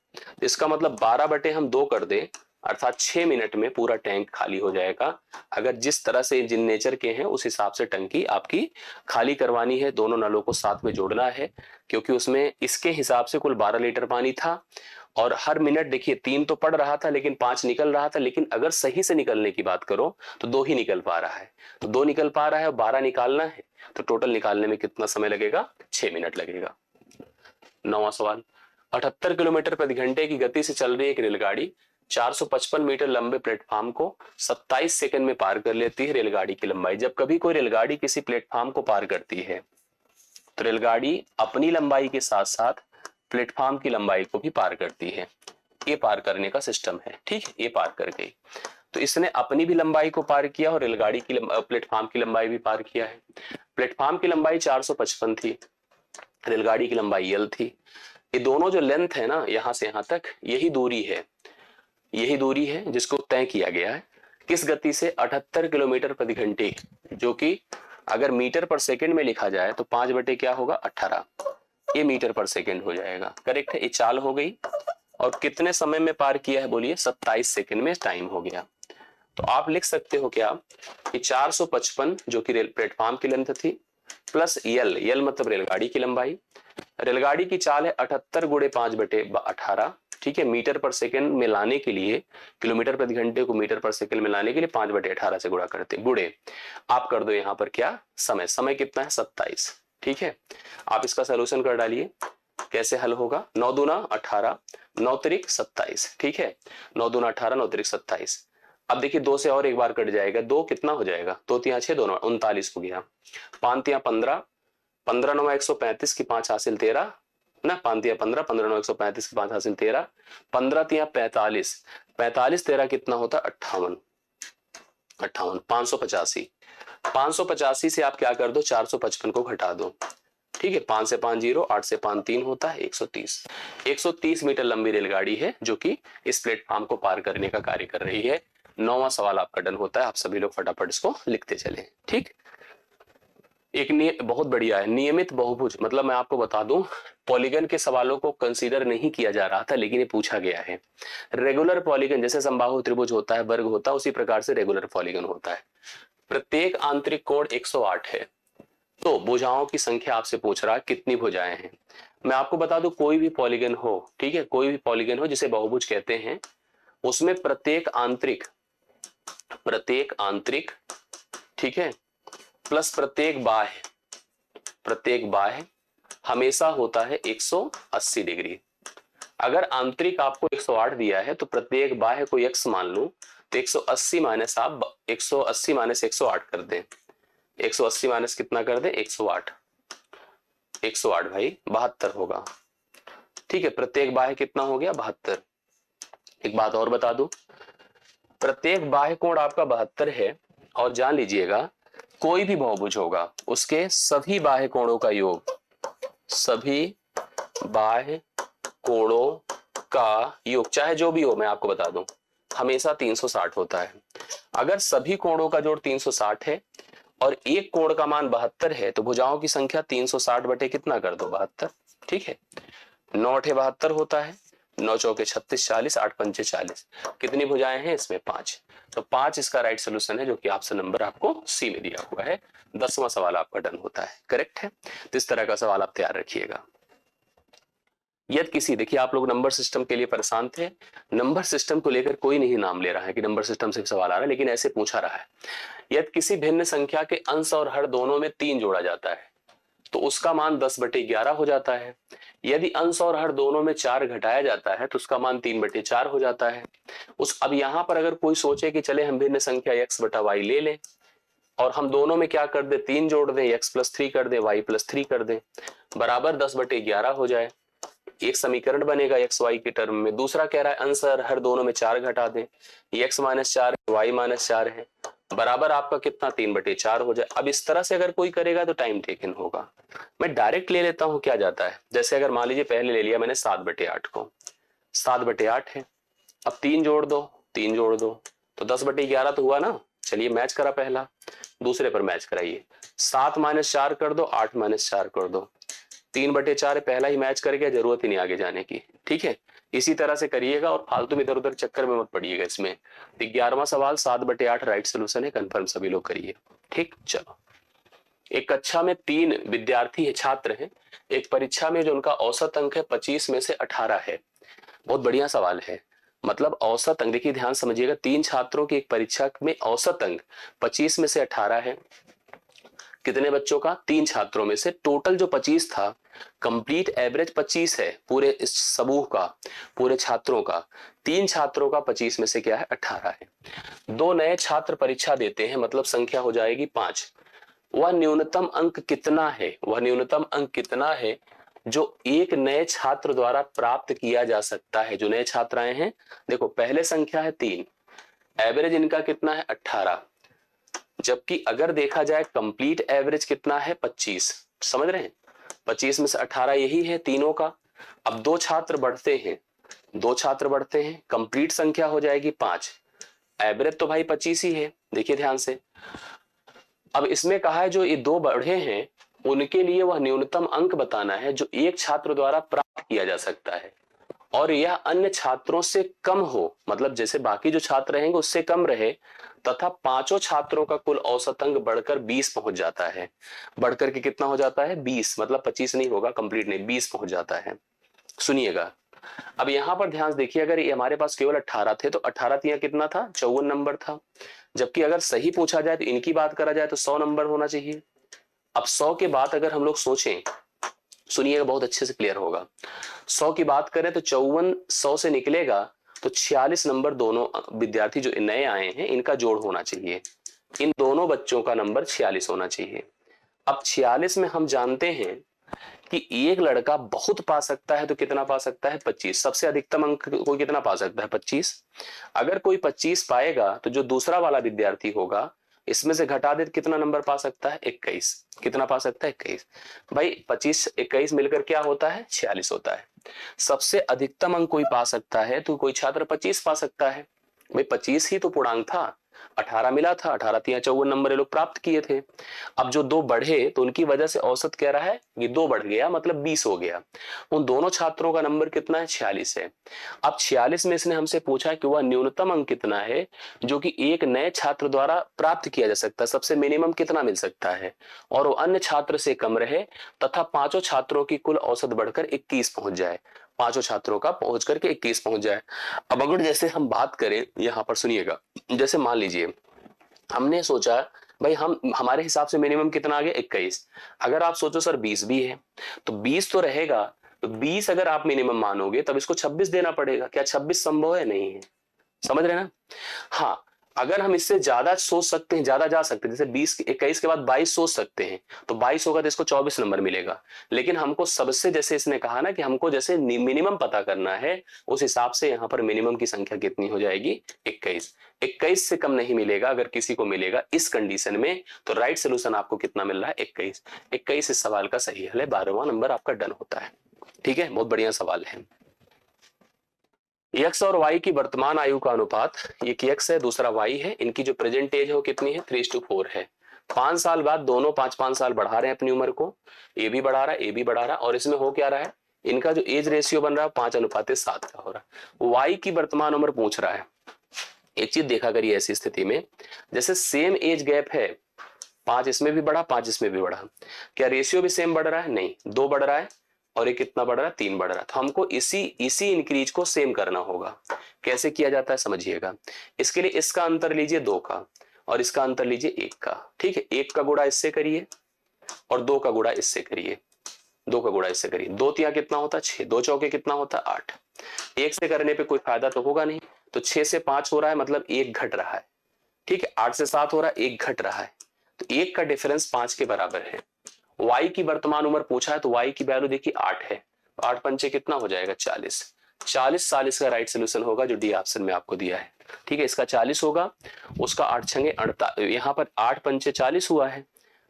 S1: इसका मतलब 12 बटे हम 2 कर दें, अर्थात 6 मिनट में पूरा टैंक खाली हो जाएगा। अगर जिस तरह से इंजन नेचर के हैं उस हिसाब से टंकी आपकी खाली करवानी है, दोनों नलों को साथ में जोड़ना है, क्योंकि उसमें इसके हिसाब से कुल 12 लीटर पानी था और हर मिनट देखिए 3 तो पड़ रहा था लेकिन 5 निकल रहा था। लेकिन अगर सही से निकलने की बात करो तो 2 ही निकल पा रहा है, तो 2 निकल पा रहा है और 12 निकालना है, तो टोटल निकालने में कितना समय लगेगा, 6 मिनट लगेगा। 9वां सवाल, 78 किलोमीटर प्रति घंटे की गति से चल रही एक रेलगाड़ी 455 मीटर लंबे प्लेटफॉर्म को 27 सेकंड में पार कर लेती है। रेलगाड़ी की लंबाई, जब कभी कोई रेलगाड़ी किसी प्लेटफॉर्म को पार करती है तो रेलगाड़ी अपनी लंबाई के साथ साथ प्लेटफॉर्म की लंबाई को भी पार करती है। ये पार करने का सिस्टम है, ठीक है, ये पार कर गई। तो इसने अपनी भी लंबाई को पार किया और रेलगाड़ी की प्लेटफॉर्म की लंबाई भी पार किया है। प्लेटफॉर्म की लंबाई 455 थी, रेलगाड़ी की लंबाई L थी। ये दोनों जो लेंथ है ना, यहां से यहां तक, यही दूरी है, यही दूरी है जिसको तय किया गया है किस गति से, 78 किलोमीटर प्रति घंटे, जो कि अगर मीटर पर सेकंड में लिखा जाए तो 5 बटे क्या होगा, 18, ये मीटर पर सेकंड हो जाएगा। करेक्ट है, ये चाल हो गई। और कितने समय में पार किया है बोलिए, 27 सेकंड में टाइम हो गया। तो आप लिख सकते हो क्या कि 455 जो कि रेल प्लेटफॉर्म की लेंथ थी, प्लस यल मतलब रेलगाड़ी की लंबाई, रेलगाड़ी की चाल है 78 गुणे 5 बटे 18, ठीक है, मीटर पर सेकंड में लाने के लिए, किलोमीटर प्रति घंटे को मीटर पर सेकंड में लाने के लिए 5 बटे 18 से गुणा करते, गुणे आप कर दो यहाँ पर क्या, समय, समय कितना है 27, ठीक है। आप इसका सोल्यूशन कर डालिए, कैसे हल होगा, 9 दूना 18, 9 तिरिक 27, ठीक है, 9 दूना 18, 9 तिरिक 27। अब देखिए 2 से और एक बार कट जाएगा, 2 कितना हो जाएगा, 2 तिया 6, 2 39 हो गया, 5 तिया 15, 15 9 135 की 5 हासिल 13 ना, 5 तिया 15, 15 9 135 की 5 हासिल 13, 15 तिया 45, 45 13 कितना होता, 58, 58, 585, 585 से आप क्या कर दो, 455 को घटा दो, ठीक है, 5 से 5 0, 8 से 5 3 होता है 130, 130 मीटर लंबी रेलगाड़ी है जो कि इस प्लेटफॉर्म को पार करने का कार्य कर रही है। 9वां सवाल आपका डन होता है, आप सभी लोग फटाफट इसको लिखते चले, ठीक। एक बहुत बढ़िया है, नियमित बहुभुज, मतलब मैं आपको बता दूं, पॉलीगन के सवालों को कंसीडर नहीं किया जा रहा था लेकिन ये पूछा गया है। रेगुलर पॉलीगन जैसे समबाहु त्रिभुज होता है, वर्ग होता है, उसी प्रकार से रेगुलर पॉलीगन होता है। प्रत्येक आंतरिक कोण 108 है। तो भुजाओं की संख्या आपसे पूछ रहा है कितनी भुजाएं हैं। मैं आपको बता दूं, कोई भी पॉलीगन हो, ठीक है, कोई भी पॉलीगन हो जिसे बहुभुज कहते हैं, उसमें प्रत्येक आंतरिक, ठीक है, प्लस प्रत्येक बाह्य हमेशा होता है 180 डिग्री। अगर आंतरिक आपको 108 दिया है तो प्रत्येक बाह्य को x मान लो, तो 180 माइनस आप 180 माइनस 108 कर दें, 180 माइनस कितना कर दें, 108, 108 भाई 72 होगा, ठीक है, प्रत्येक बाह्य कितना हो गया, 72। एक बात और बता दूं, प्रत्येक बाह्य कोण आपका 72 है, और जान लीजिएगा कोई भी बहुभुज होगा उसके सभी बाह्य कोणों का योग, सभी बाह्य कोणों का योग चाहे जो भी हो, मैं आपको बता दूं, हमेशा 360 होता है। अगर सभी कोणों का जोड़ 360 है और एक कोण का मान 72 है तो भुजाओं की संख्या 360 बटे कितना कर दो, 72, ठीक है, 9 8 72 होता है, 9 चौके 36, 40, 8 पंचे 40, कितनी भुजाएं हैं इसमें, 5। तो 5 इसका राइट सोल्यूशन है, जो कि ऑप्शन नंबर आपको सी में दिया हुआ है। 10वां सवाल आपका डन होता है, करेक्ट है। तो इस तरह का सवाल आप तैयार रखिएगा। यदि किसी, देखिए आप लोग नंबर सिस्टम के लिए परेशान थे, नंबर सिस्टम को लेकर कोई नहीं नाम ले रहा है कि नंबर सिस्टम से सवाल आ रहा है, लेकिन ऐसे पूछा रहा है, यदि किसी भिन्न संख्या के अंश और हर दोनों में 3 जोड़ा जाता है तो उसका मान 10 बटे 11 हो जाता है। यदि अंश और हर दोनों में 4 घटाया जाता है तो उसका मान 3 बटे 4 हो जाता है। अब यहां पर अगर कोई सोचे कि चले हम भिन्न संख्या x बटा y ले लें और हम दोनों में क्या कर दे, 3 जोड़ दें, x प्लस 3 कर दें, y प्लस 3 कर दें, बराबर 10 बटे 11 हो जाए, एक समीकरण बनेगा एक्स वाई के टर्म में। दूसरा कह रहा है अंश हर दोनों में 4 घटा दें, एक्स माइनस 4 है, वाई माइनस 4 है, बराबर आपका कितना, 3 बटे 4 हो जाए। अब इस तरह से अगर कोई करेगा तो टाइम टेकन होगा। मैं डायरेक्ट ले लेता हूं, क्या जाता है, जैसे अगर मान लीजिए पहले ले लिया मैंने 7 बटे 8 को, 7 बटे 8 है, अब 3 जोड़ दो, 3 जोड़ दो तो 10 बटे 11 तो हुआ ना। चलिए मैच करा पहला, दूसरे पर मैच कराइए, 7 माइनस 4 कर दो, 8 माइनस 4 कर दो, 3 बटे 4 पहला ही मैच कर गया, जरूरत ही नहीं आगे जाने की, ठीक है। इसी तरह से करिएगा और फालतू में इधर उधर चक्कर में मत पड़िएगा इसमें। 11वां सवाल 7 बटे 8 राइट सोल्यूशन है, कंफर्म सभी लोग करिए, ठीक। चलो, एक कक्षा में 3 विद्यार्थी है, छात्र हैं, एक परीक्षा में जो उनका औसत अंक है 25 में से 18 है। बहुत बढ़िया सवाल है, मतलब औसत अंक, देखिए ध्यान समझिएगा, 3 छात्रों की एक परीक्षा में औसत अंक 25 में से 18 है। कितने बच्चों का, 3 छात्रों में से, टोटल जो 25 था, कंप्लीट एवरेज 25 है पूरे इस समूह का, पूरे छात्रों का, 3 छात्रों का 25 में से क्या है, 18 है। 2 नए छात्र परीक्षा देते हैं, मतलब संख्या हो जाएगी 5। वह न्यूनतम अंक कितना है, वह न्यूनतम अंक कितना है जो एक नए छात्र द्वारा प्राप्त किया जा सकता है। जो नए छात्र आए हैं, देखो पहले संख्या है 3, एवरेज इनका कितना है 18, जबकि अगर देखा जाए कंप्लीट एवरेज कितना है 25। समझ रहे हैं, 25 में से 18 यही है तीनों का। अब 2 छात्र बढ़ते हैं, 2 छात्र बढ़ते हैं, कंप्लीट संख्या हो जाएगी 5, एवरेज तो भाई 25 ही है। देखिए ध्यान से, अब इसमें कहा है जो ये 2 बढ़े हैं उनके लिए वह न्यूनतम अंक बताना है जो एक छात्र द्वारा प्राप्त किया जा सकता है और यह अन्य छात्रों से कम हो, मतलब जैसे बाकी जो छात्र रहेंगे उससे कम रहे, तथा पांचों छात्रों का कुल औसत अंक बढ़कर 20 पहुंच जाता है। बढ़कर के कितना हो जाता है 20, मतलब 25 नहीं होगा, कंप्लीट नहीं, 20 पहुंच जाता है। सुनिएगा, अब यहां पर ध्यान देखिए, अगर ये हमारे पास केवल 18 थे तो 18 तिया कितना था 54 नंबर था, जबकि अगर सही पूछा जाए तो इनकी बात करा जाए तो 100 नंबर होना चाहिए। अब 100 के बाद अगर हम लोग सोचें, सुनिएगा बहुत अच्छे से क्लियर होगा, 100 की बात करें तो 54 100 से निकलेगा तो 46 नंबर दोनों विद्यार्थी जो नए आए हैं इनका जोड़ होना चाहिए। इन दोनों बच्चों का नंबर 46 होना चाहिए। अब 46 में हम जानते हैं कि एक लड़का बहुत पा सकता है तो कितना पा सकता है 25, सबसे अधिकतम अंक कोई कितना पा सकता है 25। अगर कोई 25 पाएगा तो जो दूसरा वाला विद्यार्थी होगा इसमें से घटा दे तो कितना नंबर पा सकता है 21। कितना पा सकता है 21। भाई 25 21 मिलकर क्या होता है 46 होता है। सबसे अधिकतम अंक कोई पा सकता है तो कोई छात्र 25 पा सकता है। भाई 25 ही तो पूर्णांक था, 18 मिला था, 18 तिया 54 नंबर ये लोग प्राप्त किए थे। अब जो 2 बढ़े तो उनकी वजह से औसत कह रहा है ये 2 बढ़ गया मतलब 20 हो गया। उन दोनों छात्रों का नंबर कितना है 46 है। अब 46 में इसने हमसे पूछा कि वह न्यूनतम अंक कितना है जो कि एक नए छात्र द्वारा प्राप्त किया जा सकता है, सबसे मिनिमम कितना मिल सकता है और वो अन्य छात्र से कम रहे तथा पांचों छात्रों की कुल औसत बढ़कर 21 पहुंच जाए, पांचों छात्रों का पहुंच करके 21 पहुंच जाए। अब अगर जैसे हम बात करें यहां पर सुनिएगा, जैसे मान लीजिए हमने सोचा भाई हम हमारे हिसाब से मिनिमम कितना आ गया 21, अगर आप सोचो सर 20 भी है तो 20 तो रहेगा, तो 20 अगर आप मिनिमम मानोगे तब इसको 26 देना पड़ेगा। क्या 26 संभव है? नहीं है। समझ रहे ना? हाँ, अगर हम इससे ज्यादा सोच सकते हैं, ज्यादा जा सकते हैं, जैसे 20 21 के बाद 22 सोच सकते हैं तो 22 होगा तो इसको 24 नंबर मिलेगा। लेकिन हमको सबसे, जैसे इसने कहा ना कि हमको जैसे मिनिमम पता करना है, उस हिसाब से यहाँ पर मिनिमम की संख्या कितनी हो जाएगी 21। 21 से कम नहीं मिलेगा। अगर किसी को मिलेगा इस कंडीशन में तो राइट सोल्यूशन आपको कितना मिल रहा है 21। 21 इस सवाल का सही हल है, 12वां नंबर आपका डन होता है। ठीक है, बहुत बढ़िया सवाल है। एक्स और वाई की वर्तमान आयु का अनुपात, एक एक्स है दूसरा वाई है, इनकी जो प्रेजेंट एज है वो कितनी है 3:4 है। 5 साल बाद दोनों 5-5 साल बढ़ा रहे हैं अपनी उम्र को, ये भी बढ़ा रहा है ये भी बढ़ा रहा है, और इसमें हो क्या रहा है इनका जो एज रेशियो बन रहा है 5:7 का हो रहा है। वाई की वर्तमान उम्र पूछ रहा है। एक चीज देखा करिए ऐसी स्थिति में, जैसे सेम एज गैप है, 5 इसमें भी बढ़ा 5 इसमें भी बढ़ा, क्या रेशियो भी सेम बढ़ रहा है? नहीं, 2 बढ़ रहा है और ये कितना बढ़ रहा है 3 बढ़ रहा है। तो हमको इसी इसी इंक्रीज को सेम करना होगा। कैसे किया जाता है समझिएगा। इसके लिए इसका अंतर लीजिए 2 का और इसका अंतर लीजिए 1 का। ठीक है, 1 का गुणा इससे करिए और 2 का गुणा इससे करिए, 2 का गुणा इससे करिए, 2 तिया कितना होता है 6, 2 चौके कितना होता है 8। 1 से करने पे कोई फायदा तो होगा नहीं, तो 6 से 5 हो रहा है मतलब 1 घट रहा है। ठीक है, 8 से 7 हो रहा है 1 घट रहा है, तो 1 का डिफरेंस 5 के बराबर है। y की वर्तमान उम्र पूछा है तो y की वैल्यू देखिए 8 है, 8 पंचे कितना हो जाएगा 40। 40 साल इसका राइट सोल्यूशन होगा जो डी ऑप्शन में आपको दिया है। ठीक है, इसका 40 होगा, उसका 8 छंगे 48, यहाँ पर 8 पंचे 40 हुआ है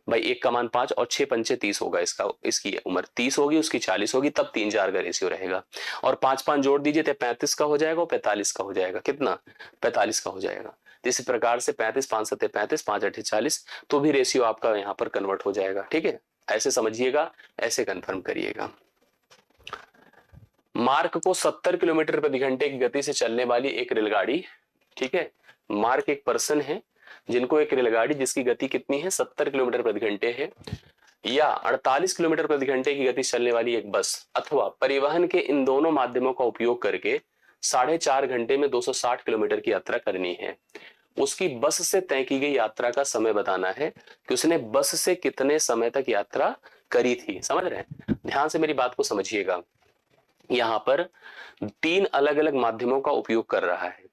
S1: भाई, 1 का मान 5 और 6 पंचे 30 होगा, इसका इसकी उम्र 30 होगी उसकी 40 होगी, तब 3-4 का रेशियो रहेगा। और 5-5 जोड़ दीजिए तो 35 का हो जाएगा और 45 का हो जाएगा, कितना 45 का हो जाएगा। इसी प्रकार से 35 5 7 35 5 8 40, तो भी रेशियो आपका यहाँ पर कन्वर्ट हो जाएगा। ठीक है, ऐसे समझिएगा, ऐसे कंफर्म करिएगा। मार्क को 70 किलोमीटर प्रति घंटे की गति से चलने वाली एक रेलगाड़ी, ठीक है, मार्क एक पर्सन है जिनको एक रेलगाड़ी जिसकी गति कितनी है 70 किलोमीटर प्रति घंटे है, या 48 किलोमीटर प्रति घंटे की गति चलने वाली एक बस अथवा परिवहन के इन दोनों माध्यमों का उपयोग करके 4.5 घंटे में 260 किलोमीटर की यात्रा करनी है। उसकी बस से तय की गई यात्रा का समय बताना है कि उसने बस से कितने समय तक यात्रा करी थी। समझ रहे हैं? ध्यान से मेरी बात को समझिएगा। यहाँ पर 3 अलग अलग माध्यमों का उपयोग कर रहा है।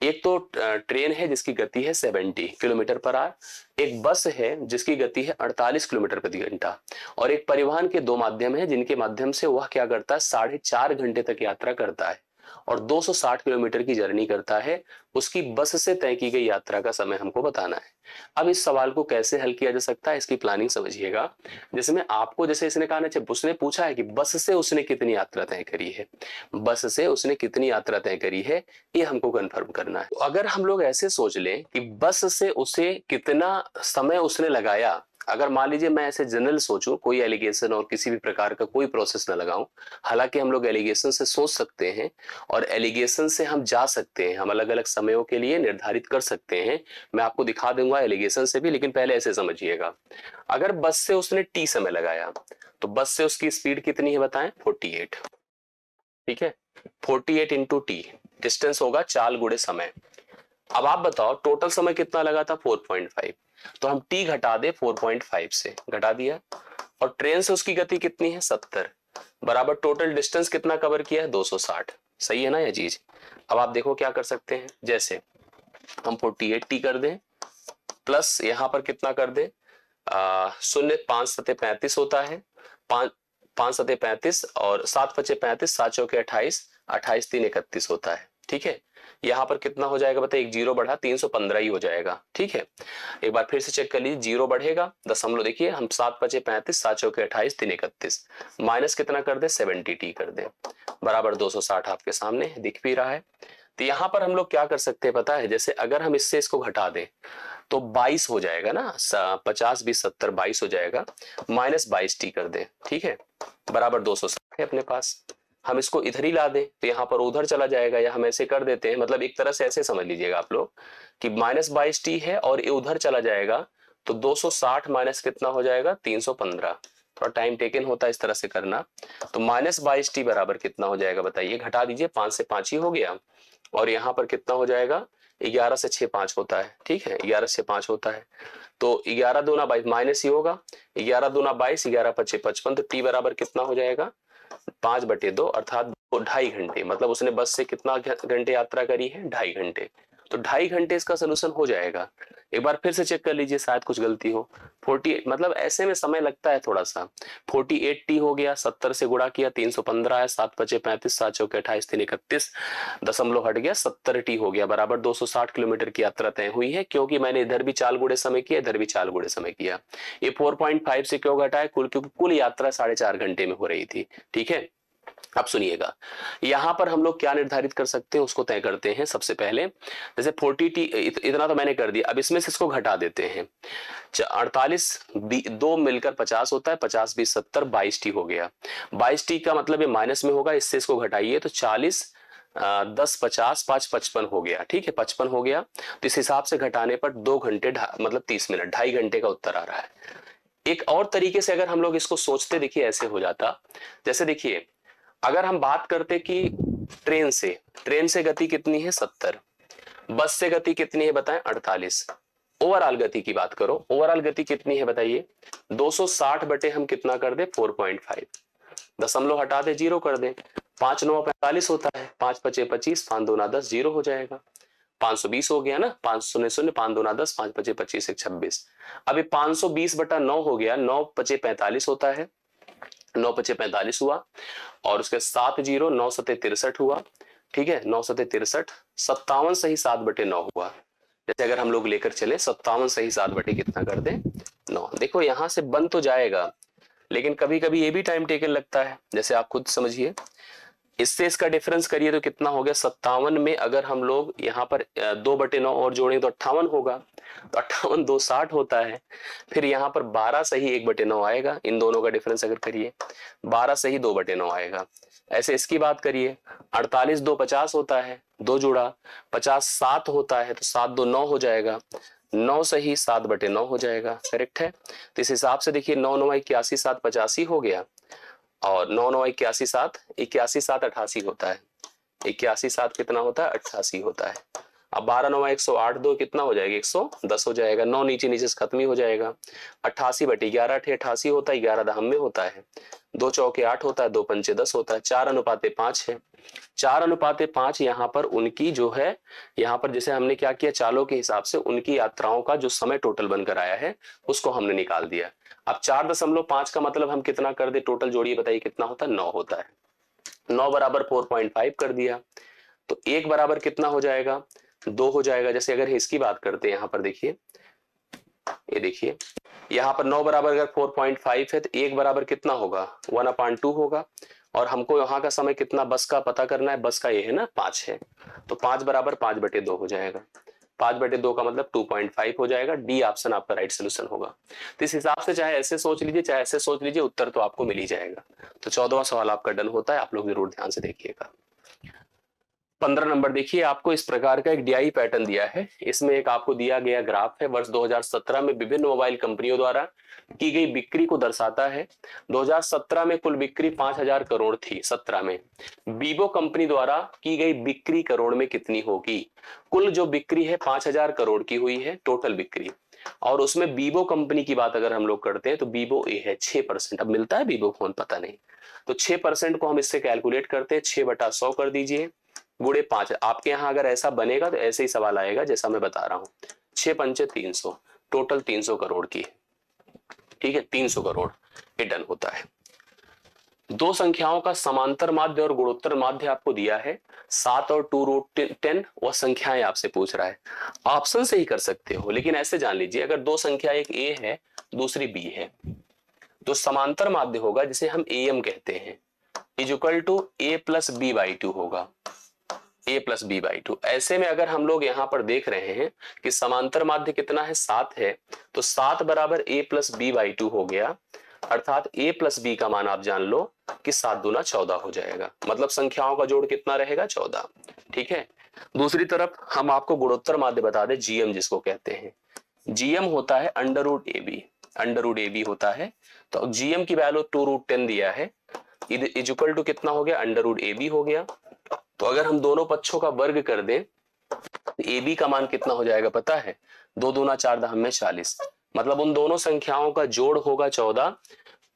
S1: एक तो ट्रेन है जिसकी गति है 70 किलोमीटर पर आवर, एक बस है जिसकी गति है 48 किलोमीटर प्रति घंटा, और एक परिवहन के दो माध्यम है जिनके माध्यम से वह क्या करता है 4.5 घंटे तक यात्रा करता है और 260 किलोमीटर की जर्नी करता है। उसकी बस से तय की गई यात्रा का समय हमको बताना है। अब इस सवाल को कैसे हल किया जा सकता है, इसकी प्लानिंग समझिएगा। जिसमें आपको, जैसे इसने कहा ना, उसने पूछा है कि बस से उसने कितनी यात्रा तय करी है, बस से उसने कितनी यात्रा तय करी है, ये हमको कंफर्म करना है। तो अगर हम लोग ऐसे सोच लें कि बस से उसे कितना समय उसने लगाया, अगर मान लीजिए मैं ऐसे जनरल सोचूं, कोई एलिगेशन और किसी भी प्रकार का कोई प्रोसेस ना लगाऊं, हालांकि हम लोग एलिगेशन से सोच सकते हैं और एलिगेशन से हम जा सकते हैं, हम अलग अलग समयों के लिए निर्धारित कर सकते हैं। मैं आपको दिखा दूंगा एलिगेशन से भी, लेकिन पहले ऐसे समझिएगा। अगर बस से उसने टी समय लगाया तो बस से उसकी स्पीड कितनी है बताएं, 48। ठीक है, 48 इंटू टी, डिस्टेंस होगा चाल गुणे समय। अब आप बताओ टोटल समय कितना लगा था, 4.5, तो हम टी घटा दे 4.5 से, घटा दिया। और ट्रेन से उसकी गति कितनी है 70, बराबर टोटल डिस्टेंस कितना कवर किया है 260। सही है ना यह चीज। अब आप देखो क्या कर सकते हैं, जैसे हम 48 टी कर दें प्लस यहां पर कितना कर दें, शून्य 5 सते 35 होता है, 5 सते 35 और 7 पचे 35, 7 चौके 28, 28 3 31 होता है। ठीक है, यहां पर कितना हो जाएगा बताइए, एक जीरो बढ़ा 315 ही हो जाएगा। ठीक है, एक बार फिर से चेक कर लीजिए, जीरो बढ़ेगा दशमलव, देखिए हम 7 पचे 35, 7 चौके 28 3 31, माइनस कितना कर दे 70 टी कर दे, बराबर 260 आपके सामने दिख भी रहा है। तो यहां पर हम लोग क्या कर सकते हैं पता है, जैसे अगर हम इससे इसको घटा दें तो 22 हो जाएगा ना, 50 20 70 22 हो जाएगा, माइनस 22 टी कर दे। ठीक है, बराबर 260 है अपने पास। हम इसको इधर ही ला दें तो यहाँ पर उधर चला जाएगा, या हम ऐसे कर देते हैं, मतलब एक तरह से ऐसे समझ लीजिएगा आप लोग कि माइनस 22 टी है और ये उधर चला जाएगा, तो 260 माइनस कितना हो जाएगा 315। थोड़ा टाइम टेकन होता है इस तरह से करना। तो माइनस 22 टी बराबर कितना हो जाएगा बताइए, घटा दीजिए, 5 से 5 ही हो गया, और यहाँ पर कितना हो जाएगा 11 से 6 5 होता है। ठीक है, 11 से 5 होता है, तो 11 दूना 22 माइनस ही होगा, 11 दूना 22, 11 पचे 55, तो टी बराबर कितना हो जाएगा 5/2, अर्थात 2.5 घंटे। मतलब उसने बस से कितना घंटे यात्रा करी है, 2.5 घंटे। तो 2.5 घंटे इसका सोल्यूशन हो जाएगा। एक बार फिर से चेक कर लीजिए, शायद कुछ गलती हो। 48, मतलब ऐसे में समय लगता है थोड़ा सा। 48 टी हो गया, 70 से गुणा किया 315 है, 7 पचे 35, 7 चौके 28 3 31, दशमलव हट गया 70 टी हो गया, बराबर 260 किलोमीटर की यात्रा तय हुई है। क्योंकि मैंने इधर भी चाल गुणे समय किया, इधर भी चाल गुणे समय किया। ये 4.5 से क्यों घटा है, क्योंकि कुल यात्रा 4.5 घंटे में हो रही थी। ठीक है, अब सुनिएगा, यहां पर हम लोग क्या निर्धारित कर सकते हैं उसको तय करते हैं। सबसे पहले जैसे 40 टी, इतना तो मैंने कर दिया, अब इसमें से इसको घटा देते हैं। 48 दो मिलकर 50 होता है, 50 20 70, 22 टी हो गया। 22 टी का मतलब ये माइनस में होगा, इससे इसको घटाइए तो 40 10 50 5 55 हो गया। ठीक है, 55 हो गया, तो इस हिसाब से घटाने पर 2 घंटे मतलब 30 मिनट, 2.5 घंटे का उत्तर आ रहा है। एक और तरीके से अगर हम लोग इसको सोचते, देखिए ऐसे हो जाता, जैसे देखिए अगर हम बात करते कि ट्रेन से गति कितनी है 70, बस से गति कितनी है बताएं 48, ओवरऑल गति की बात करो, ओवरऑल गति कितनी है बताइए 260 बटे हम कितना कर दे 4.5, दशमलव हटा दे जीरो कर दे, 5 9 45 होता है, 5 पचे 25, 5 दूना 10, जीरो हो जाएगा, 520 हो गया ना, 5 शून्य शून्य, 5 दूना 10, 5 पचे 25 1 26। अभी 520 बटा 9 हो गया, 9 पचे 45 होता है, 9 पचे 45 हुआ, और उसके 7 जीरो, 9 सते 63 हुआ। ठीक है, 9 सते 63, 57 सही 7/9 हुआ। जैसे अगर हम लोग लेकर चले 57 सही 7 बटे कितना कर दे 9। देखो यहां से बन तो जाएगा, लेकिन कभी कभी ये भी टाइम टेकन लगता है, जैसे आप खुद समझिए। इससे इसका डिफरेंस करिए तो कितना हो गया 57 में, अगर हम लोग यहाँ पर 2/9 और जोड़ें तो 58 होगा, तो 58 2 60 होता है। फिर यहाँ पर 12 सही 1/9 आएगा, इन दोनों का डिफरेंस अगर करिए 12 सही 2/9 आएगा। ऐसे इसकी बात करिए 48 2 50 होता है, 2 जुड़ा 50 7 होता है, तो 7 2 9 हो जाएगा, 9 सही 7/9 हो जाएगा, करेक्ट है। तो इस हिसाब से देखिए 9 9 81 7 85 हो गया, और 9 9 81 7 81 7 88 होता है, 81 7 कितना होता है 88 होता है। अब 12 9 108, 2 कितना हो जाएगा 110 हो जाएगा। 9 नीचे नीचे से खत्म ही हो जाएगा। 88/11 88 होता है, 11 दहम में होता है। 2 चौके 8 होता है, 2 पंचे 10 होता है। 4:5 है। 4:5 यहाँ पर उनकी जो है, यहाँ पर जैसे हमने क्या किया, चालों के हिसाब से उनकी यात्राओं का जो समय टोटल बनकर आया है उसको हमने निकाल दिया। अब 4.5 का मतलब हम कितना कर दे टोटल, जोड़िए बताइए कितना होता है, 9 होता है। 9 बराबर 4.5 कर दिया, तो 1 बराबर कितना हो जाएगा, 2 हो जाएगा। जैसे अगर इसकी बात करते हैं, यहाँ पर देखिए, ये देखिए यहाँ पर 9 बराबर अगर 4.5 है तो 1 बराबर कितना होगा, 1/2 होगा। और हमको यहाँ का समय कितना बस का पता करना है, बस का ये है ना 5 है, तो 5 बराबर 5/2 हो जाएगा। 5/2 का मतलब 2.5 हो जाएगा। डी ऑप्शन आपका राइट सोल्यूशन होगा। तो इस हिसाब से चाहे ऐसे सोच लीजिए चाहे ऐसे सोच लीजिए, उत्तर तो आपको मिल ही जाएगा। तो 14वां सवाल आपका डन होता है। आप लोग जरूर ध्यान से देखिएगा। 15 नंबर देखिए, आपको इस प्रकार का एक डीआई पैटर्न दिया है। इसमें एक आपको दिया गया ग्राफ है, वर्ष 2017 में विभिन्न मोबाइल कंपनियों द्वारा की गई बिक्री को दर्शाता है। 2017 में कुल बिक्री 5,000 करोड़ थी। 17 में वीवो कंपनी द्वारा की गई बिक्री करोड़ में कितनी होगी। कुल जो बिक्री है 5,000 करोड़ की हुई है टोटल बिक्री, और उसमें वीवो कंपनी की बात अगर हम लोग करते हैं तो वीवो ए है 6%। अब मिलता है वीवो फोन, पता नहीं, तो 6% को हम इससे कैलकुलेट करते हैं, 6/100 कर दीजिए गुणे 5। आपके यहाँ अगर ऐसा बनेगा तो ऐसे ही सवाल आएगा जैसा मैं बता रहा हूँ। 6 पंचे 300, टोटल 300 करोड़ की, ठीक है, 300 करोड़ ये डन होता है। दो संख्याओं का समांतर माध्य और गुणोत्तर माध्य आपको दिया है, 7 और 2√10, वह संख्याएं आपसे पूछ रहा है। ऑप्शन से ही कर सकते हो, लेकिन ऐसे जान लीजिए अगर दो संख्या, एक ए है दूसरी बी है, तो समांतर माध्य होगा जिसे हम एम कहते हैं, इक्वल टू a+b/2 होगा। a+b/2। ऐसे में अगर हम लोग यहाँ पर देख रहे हैं कि समांतर माध्य कितना है, 7 है, तो 7 बराबर a+b/2 हो गया। अर्थात a+b का मान आप जान लो कि 7 दूना 14 हो जाएगा। मतलब संख्याओं का जोड़ कितना रहेगा, 14। ठीक है। दूसरी तरफ हम आपको गुणोत्तर माध्य बता दें, जीएम जिसको कहते हैं, जीएम होता है √ab, √ab होता है। तो जीएम की वैल्यू 2√10 दिया है, इक्वल टू कितना हो गया, √ab हो गया। तो अगर हम दोनों पक्षों का वर्ग कर दें तो ए बी का मान कितना हो जाएगा पता है, 2 दूना 4 दहम में 40। मतलब उन दोनों संख्याओं का जोड़ होगा 14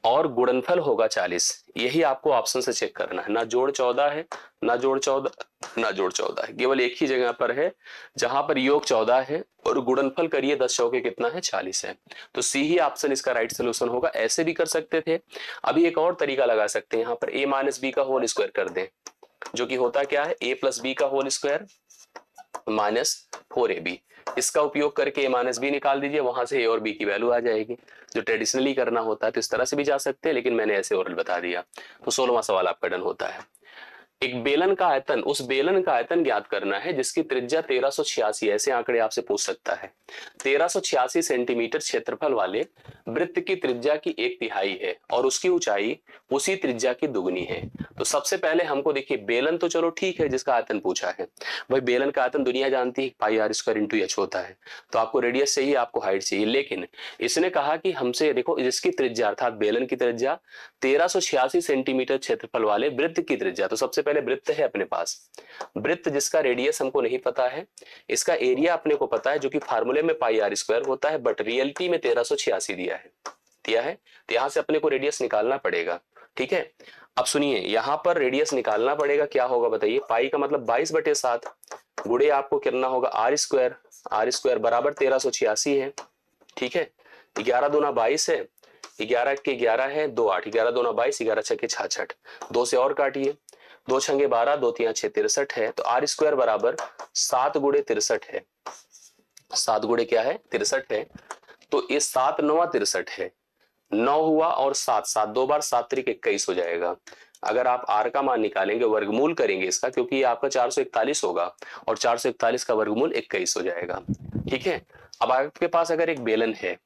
S1: और गुणनफल होगा 40। यही आपको ऑप्शन से चेक करना है। ना जोड़ 14 है, ना जोड़ 14 है, केवल एक ही जगह पर है जहां पर योग 14 है और गुणनफल करिए 10 चौके कितना है, 40 है। तो सी ही ऑप्शन इसका राइट सोल्यूशन होगा। ऐसे भी कर सकते थे। अभी एक और तरीका लगा सकते हैं, यहाँ पर a-b का होल स्क्वायर कर दें, जो कि होता क्या है, a+b का होल स्क्वायर -4ab। इसका उपयोग करके a-b निकाल दीजिए, वहां से a और b की वैल्यू आ जाएगी, जो ट्रेडिशनली करना होता है। तो इस तरह से भी जा सकते हैं, लेकिन मैंने ऐसे ओरल बता दिया। तो 16वां सवाल आपका डन होता है। एक बेलन का आयतन, उस बेलन का आयतन ज्ञात करना है जिसकी त्रिज्या 1386, ऐसे आंकड़े आपसे पूछ सकता है। 1386 सेंटीमीटर क्षेत्रफल वाले वृत्त की त्रिज्या की 1/3 है और उसकी ऊंचाई उसी त्रिज्या की दुगनी है। तो सबसे पहले हमको देखिए, बेलन तो चलो ठीक है जिसका आयतन पूछा है, भाई बेलन का आयतन दुनिया जानती है πr² × h होता है, तो आपको रेडियस चाहिए, आपको हाइट चाहिए। लेकिन इसने कहा कि हमसे देखो जिसकी त्रिज्या अर्थात बेलन की त्रिज्या 1386 सेंटीमीटर क्षेत्रफल वाले वृत्त की त्रिज्या, तो सबसे पहले वृत्त है अपने पास, वृत्त जिसका रेडियस हमको नहीं पता है, इसका एरिया अपने को पता है जो कि फार्मूले में πr² होता है, बट रियलिटी में 1386 दिया है। तो यहां से अपने को रेडियस निकालना पड़ेगा। ठीक है। अब सुनिए, यहां पर रेडियस निकालना पड़ेगा, क्या होगा बताइए, पाई का मतलब 22/7 गुणे आपको कितना होगा r² बराबर 1386 है। ठीक है। 11 दूना 22 है, 11 के 11 है 2 8, 11 दूना 22, 11 छके 66, 2 से और काटिए, 2 छंगे 12, 2 3 6 63 है। तो r² बराबर 7 गुणे 63 है। 7 गुणे क्या है, 63 है। तो ये 7 9 63 है, 9 हुआ और 7 7 2 बार 7 त्रिक 21 हो जाएगा। अगर आप r का मान निकालेंगे, वर्गमूल करेंगे इसका, क्योंकि ये आपका 441 होगा और 441 का वर्गमूल 21 हो जाएगा। ठीक है। अब आपके पास अगर एक बेलन है,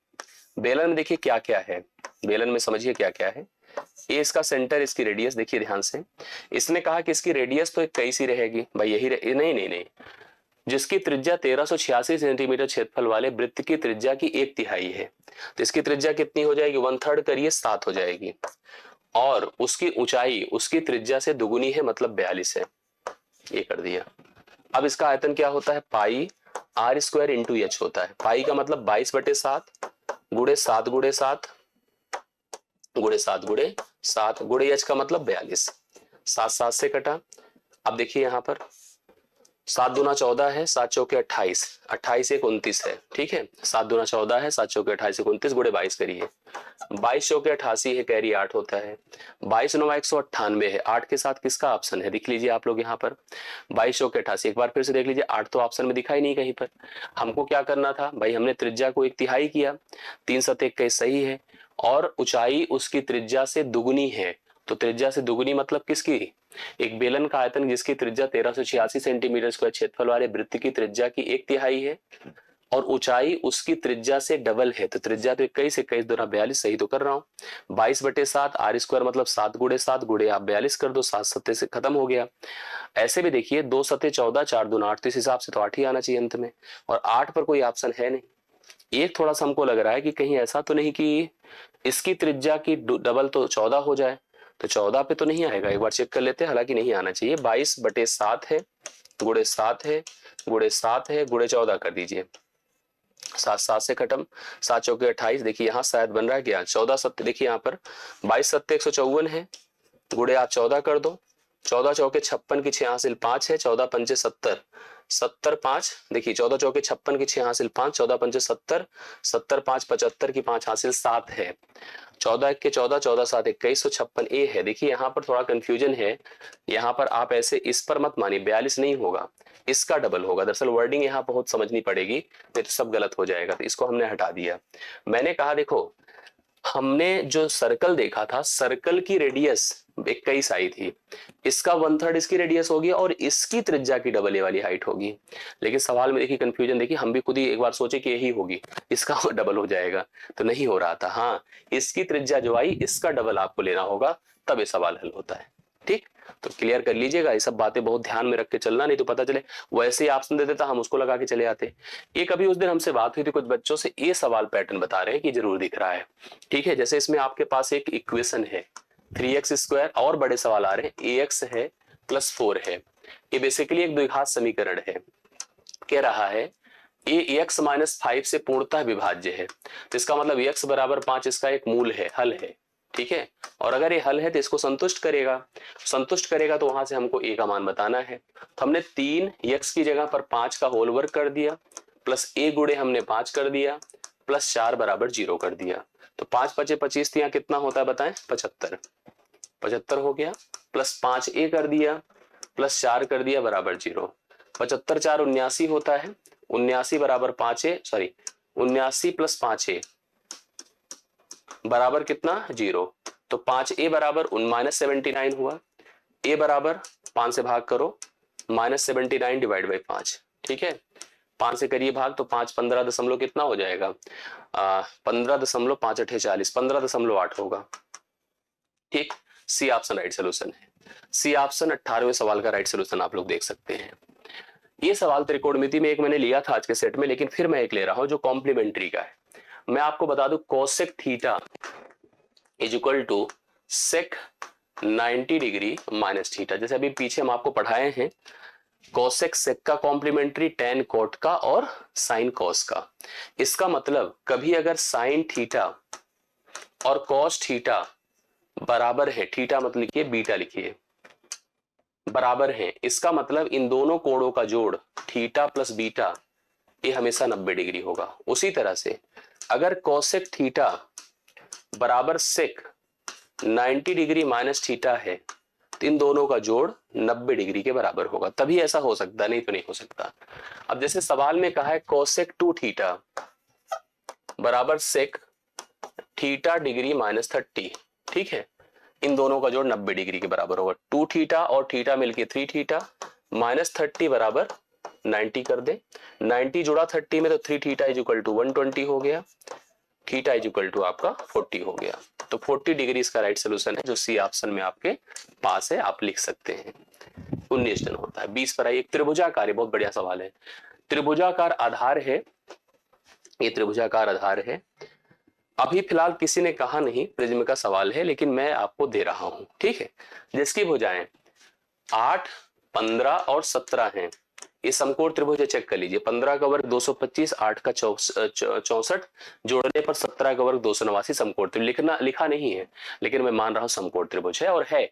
S1: बेलन में देखिए क्या क्या है, बेलन में समझिए क्या क्या है। ये इसका सेंटर, इसकी रेडियस देखिए ध्यान से। इसने कहा कि इसकी रेडियस तो 21 ही रहेगी भाई, यही नहीं नहीं नहीं, जिसकी त्रिज्या 1386 सेंटीमीटर क्षेत्रफल वाले वृत्त की त्रिज्या की 1/3 है, तो इसकी त्रिज्या कितनी हो जाएगी, 1/3 करिए 7 हो जाएगी, और उसकी ऊंचाई उसकी त्रिज्या से दुगुनी है, मतलब 42 है। ये कर दिया। अब इसका आयतन क्या होता है, पाई आर स्क्वायर इंटू एच होता है। पाई का मतलब 22/7 गुणे 7 गुणे 7 गुणे 7 गुणे 7 गुणे एच का मतलब 42। 7 7 से कटा। अब देखिए यहां पर 7 दूना 14 है, 7 चौके 28, 28 एक 29 है, ठीक है। 7 दूना 14 है, 7 चौके 28 एक 29 गुणे 22 करिए। 22 चौके 88 है, कैरी 8 होता है। 22 9 198 है। 8 के साथ किसका ऑप्शन है, देख लीजिए आप लोग यहाँ पर। 22 चौके 88, एक बार फिर से देख लीजिए, 8 तो ऑप्शन में दिखाई नहीं कहीं पर। हमको क्या करना था भाई, हमने त्रिज्या को 1/3 किया, 3 7 21 सही है, और ऊंचाई उसकी त्रिज्या से दुगुनी है। तो त्रिज्या से दुगुनी मतलब किसकी, एक बेलन का आयतन जिसकी त्रिज्या 1386 सेंटीमीटर स्क्वायर क्षेत्रफल वाले वृत्त की त्रिज्या की 1/3 है, और ऊंचाई उसकी त्रिज्या से डबल है। तो त्रिज्या तो 21 21 दूना 42, सही तो कर रहा हूं। 22/7 आर स्क्वायर मतलब 7 गुणे 7 गुणे आप 42 कर दो, 7 सत्ते से खत्म हो गया। ऐसे भी देखिए 2 सत्ते 14, 4 दूना 8, तो इस हिसाब से तो 8 ही आना चाहिए अंत में, और 8 पर कोई ऑप्शन है नहीं। एक थोड़ा सा हमको लग रहा है कि कहीं ऐसा तो नहीं कि इसकी त्रिज्या की डबल तो 14 हो जाए, तो 14 पे तो नहीं आएगा, एक बार चेक कर लेते हैं। हालांकि नहीं आना चाहिए, 22/7 है गुणे 7 है गुणे 7 है गुणे 14 कर दीजिए। 7 7 से खत्म, 7 चौके 28, देखिए यहाँ शायद बन रहा है क्या, 14 सत्ते, देखिए यहाँ पर 22 सत्ते 154 है, गुणे आप 14 कर दो। 14 चौके 56 की 6 हासिल 5 है, 14 पंचे 70, 70 5, देखिए 14 चौके 56 की 6 हासिल 5, 14 पंचे 70, 70 5 75 की 5 हासिल 7 है। 14 1 के 14, 14 7 21, 156 ए है। देखिए यहाँ पर थोड़ा कंफ्यूजन है, यहाँ पर आप ऐसे इस पर मत मानिए, 42 नहीं होगा, इसका डबल होगा। दरअसल वर्डिंग यहाँ बहुत समझनी पड़ेगी, नहीं तो सब गलत हो जाएगा, तो इसको हमने हटा दिया। मैंने कहा देखो, हमने जो सर्कल देखा था, सर्कल की रेडियस 21 आई थी, इसका 1/3 इसकी रेडियस होगी, और इसकी त्रिज्या की डबल ए वाली हाइट होगी। लेकिन सवाल में देखिए कंफ्यूजन, देखिए हम भी खुद ही एक बार सोचे कि यही होगी, इसका डबल हो जाएगा, तो नहीं हो रहा था। हाँ, इसकी त्रिज्या जो आई, इसका डबल आपको लेना होगा, तब ये सवाल हल होता है। ठीक, तो क्लियर कर लीजिएगा, ये सब बातें बहुत ध्यान में रख के चलना, नहीं तो पता चले वैसे ही ऑप्शन दे देता, हम उसको लगा के चले आते। एक अभी उस दिन हमसे बात हुई थी कुछ बच्चों से, ये सवाल पैटर्न बता रहे हैं कि जरूर दिख रहा है। ठीक है, जैसे इसमें आपके पास एक इक्वेशन है 3x², और बड़े सवाल आ रहे हैं, ax है प्लस 4 है। ये बेसिकली एक द्विघात समीकरण है, कह रहा है ए x - 5 से पूर्णतः विभाज्य है। तो इसका मतलब x बराबर 5 इसका एक मूल है, हल है। ठीक है, और अगर ये हल है तो इसको संतुष्ट करेगा, संतुष्ट करेगा तो वहां से हमको a का मान बताना है। तो हमने 3x की जगह पर 5 का होल वर्ग कर दिया, प्लस a गुणे हमने 5 कर दिया, प्लस 4 बराबर 0 कर दिया। तो 5 5 25, तो यहाँ कितना होता है बताएं, 75, 75 हो गया, प्लस 5a कर दिया, प्लस 4 कर दिया बराबर 0। 75 4 79 होता है, 79 बराबर 5a, सॉरी 79 प्लस 5a बराबर कितना, 0। तो 5a बराबर -79 हुआ, a बराबर 5 से भाग करो, -79 डिवाइड बाई 5। ठीक है, 5 से करिए भाग, तो 5 15 दशमलव कितना हो जाएगा, 15.5 8 40, 15.8 होगा। ठीक, सी ऑप्शन राइट सोल्यूशन है। सी ऑप्शन 18वें सवाल का राइट सोल्यूशन आप लोग देख सकते हैं। ये सवाल त्रिकोणमिति में एक मैंने लिया था आज के सेट में, लेकिन फिर मैं एक ले रहा हूं जो कॉम्प्लीमेंट्री का है। मैं आपको बता दूं, cosec theta is equal to sec 90 degree minus theta. जैसे अभी पीछे हम आपको पढ़ाए हैं, कोसेक सेक का कॉम्प्लीमेंट्री, टेन कोट का और साइन कोस का। इसका मतलब कभी अगर साइन थीटा और कॉस थीटा बराबर है, थीटा मत लिखिए, बीटा लिखिए, बराबर है, इसका मतलब इन दोनों कोणों का जोड़ थीटा प्लस बीटा ये हमेशा 90 डिग्री होगा। उसी तरह से अगर कोसेक थीटा बराबर सेक 90 डिग्री माइनस थीटा है, तो इन दोनों का जोड़ 90 डिग्री के बराबर होगा, तभी ऐसा हो सकता, नहीं तो नहीं हो सकता। अब जैसे सवाल में कहा है कोसेक 2 थीटा बराबर सेक थीटा डिग्री -30, ठीक है, इन दोनों का जोड़ 90 डिग्री के बराबर होगा। 2 थीटा और थीटा मिलके 3 थीटा, -30 बराबर 90 कर दे, 90 जुड़ा 30 में, तो 3 थीटा इज इक्वल टू 120 हो गया, थीटा इज इक्वल टू आपका 40 हो गया। तो 40 डिग्री इसका राइट सोल्यूशन है, जो सी ऑप्शन में आपके पास है, आप लिख सकते हैं। 19 टन होता है। 20 पर आई, एक त्रिभुजाकार है, बहुत बढ़िया सवाल है। त्रिभुजाकार आधार है, ये त्रिभुजाकार आधार है। अभी फिलहाल किसी ने कहा नहीं प्रिज्म का सवाल है, लेकिन मैं आपको दे रहा हूं, ठीक है। जिसकी भुजाएं 8 15 और 17 हैं, ये समकोण त्रिभुज है, चेक कर लीजिए। 15 का वर्ग 225, 8 का 64, जोड़ने पर 17 का वर्ग 289 समकोण त्रिभुज। लिखा नहीं है, लेकिन मैं मान रहा हूं समकोण त्रिभुज है और है।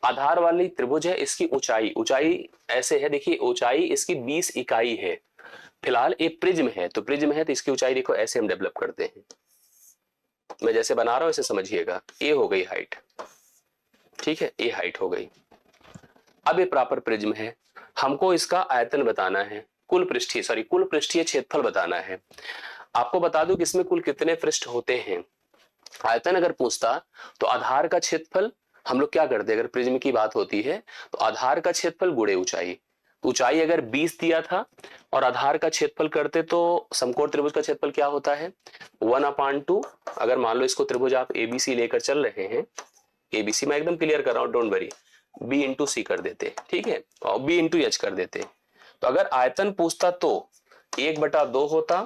S1: आधार वाली त्रिभुज है, इसकी ऊंचाई ऐसे है, देखिए ऊंचाई इसकी 20 इकाई है। फिलहाल ये प्रिज्म है, तो प्रिज्म है तो इसकी ऊंचाई देखो ऐसे हम डेवलप करते हैं, मैं जैसे बना रहा हूं ऐसे समझिएगा। ये हो गई हाइट, ठीक है, ये हाइट हो गई। अब ये प्रॉपर प्रिज्म है, हमको इसका आयतन बताना है, कुल पृष्ठीय क्षेत्रफल बताना है। आपको बता दूं कि इसमें कुल कितने पृष्ठ होते हैं। आयतन अगर पूछता तो आधार का क्षेत्रफल हम लोग क्या करते, अगर प्रिज्म की बात होती है तो आधार का क्षेत्रफल गुणे ऊंचाई। ऊंचाई अगर 20 दिया था और आधार का क्षेत्रफल करते तो समकोण त्रिभुज का क्षेत्रफल क्या होता है 1/2। अगर मान लो इसको त्रिभुज आप एबीसी लेकर चल रहे हैं, एबीसी मैं एकदम क्लियर कर रहा हूं, डोंट वरी, बी इंटू सी कर देते, ठीक है, और बी इंटू एच कर देते। तो अगर आयतन पूछता तो 1/2 होता,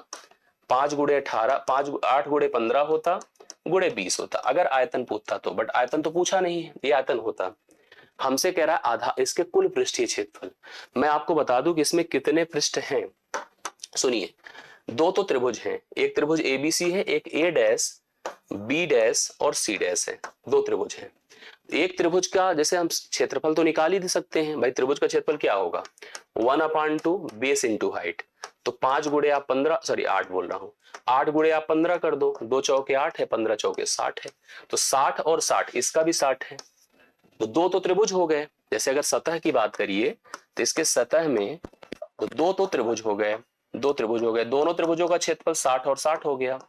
S1: 5 गुणे 18, 8 गुणे 15 होता, गुणे 20 होता अगर आयतन पूछता तो। बट आयतन तो पूछा नहीं है, ये आयतन होता। हमसे कह रहा है आधा इसके कुल पृष्ठीय क्षेत्रफल। मैं आपको बता दूं कि इसमें कितने पृष्ठ हैं। सुनिए, दो तो त्रिभुज हैं, एक त्रिभुज एबीसी है, एक ए डैश बी डैश और सी डैश है, दो त्रिभुज हैं। एक त्रिभुज का जैसे हम क्षेत्रफल तो निकाल ही दे सकते हैं भाई, त्रिभुज का क्षेत्रफल क्या होगा 1/2 बेस इंटू हाइट। तो 5 गुणे आप 15, सॉरी 8 बोल रहा हूं, 8 गुणे आप 15 कर दो, 2 चौके 8 है, 15 चौके 60 है, तो 60 और 60 इसका भी 60 है, तो दो तो त्रिभुज हो गए। जैसे अगर सतह की बात करिए तो इसके सतह में तो दो तो त्रिभुज हो गए, दो त्रिभुज हो गए, दोनों त्रिभुजों का क्षेत्रफल 60 और 60 हो गया,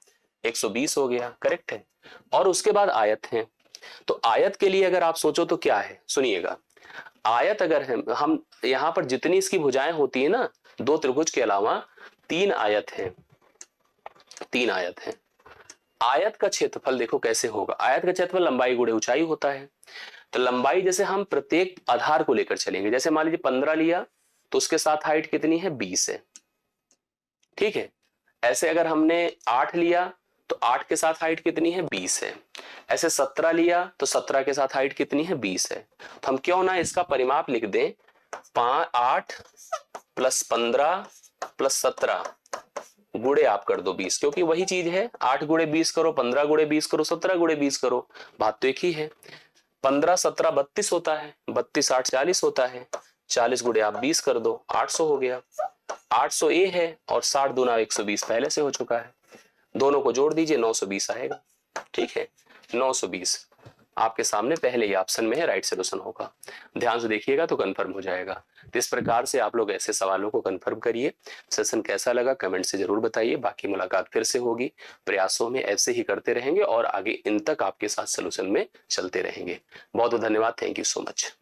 S1: 120 हो गया, करेक्ट है। और उसके बाद आयत है, तो आयत के लिए अगर आप सोचो तो क्या है, सुनिएगा, आयत अगर हम यहां पर जितनी इसकी भुजाएं होती है ना, दो त्रिभुज के अलावा 3 आयत हैं, 3 आयत हैं। आयत का क्षेत्रफल देखो कैसे होगा, आयत का क्षेत्रफल लंबाई गुणे ऊंचाई होता है। तो लंबाई जैसे हम प्रत्येक आधार को लेकर चलेंगे, जैसे मान लीजिए 15 लिया तो उसके साथ हाइट कितनी है 20 है, ठीक है। ऐसे अगर हमने 8 लिया तो 8 के साथ हाइट कितनी है 20 है। ऐसे 17 लिया तो 17 के साथ हाइट कितनी है 20 है। तो हम क्यों ना इसका परिमाप लिख दें 8 + 15 + 17 गुणे आप कर दो 20, क्योंकि वही चीज है, 8 गुणे 20 करो, 15 गुणे 20 करो, 17 गुणे 20 करो, बात तो एक ही है। 15 17 32 होता है, 32 8 40 होता है, 40 गुणे आप 20 कर दो, 800 हो गया। 800 ए है और 60 दूना 120 पहले से हो चुका है, दोनों को जोड़ दीजिए 920 आएगा, ठीक है। 920 आपके सामने पहले ही ऑप्शन में है, राइट सोल्यूशन होगा। ध्यान से देखिएगा तो कंफर्म हो जाएगा। तो इस प्रकार से आप लोग ऐसे सवालों को कंफर्म करिए। सेशन कैसा लगा कमेंट से जरूर बताइए। बाकी मुलाकात फिर से होगी, प्रयासों में ऐसे ही करते रहेंगे और आगे इन तक आपके साथ सोल्यूशन में चलते रहेंगे। बहुत बहुत धन्यवाद, थैंक यू सो मच।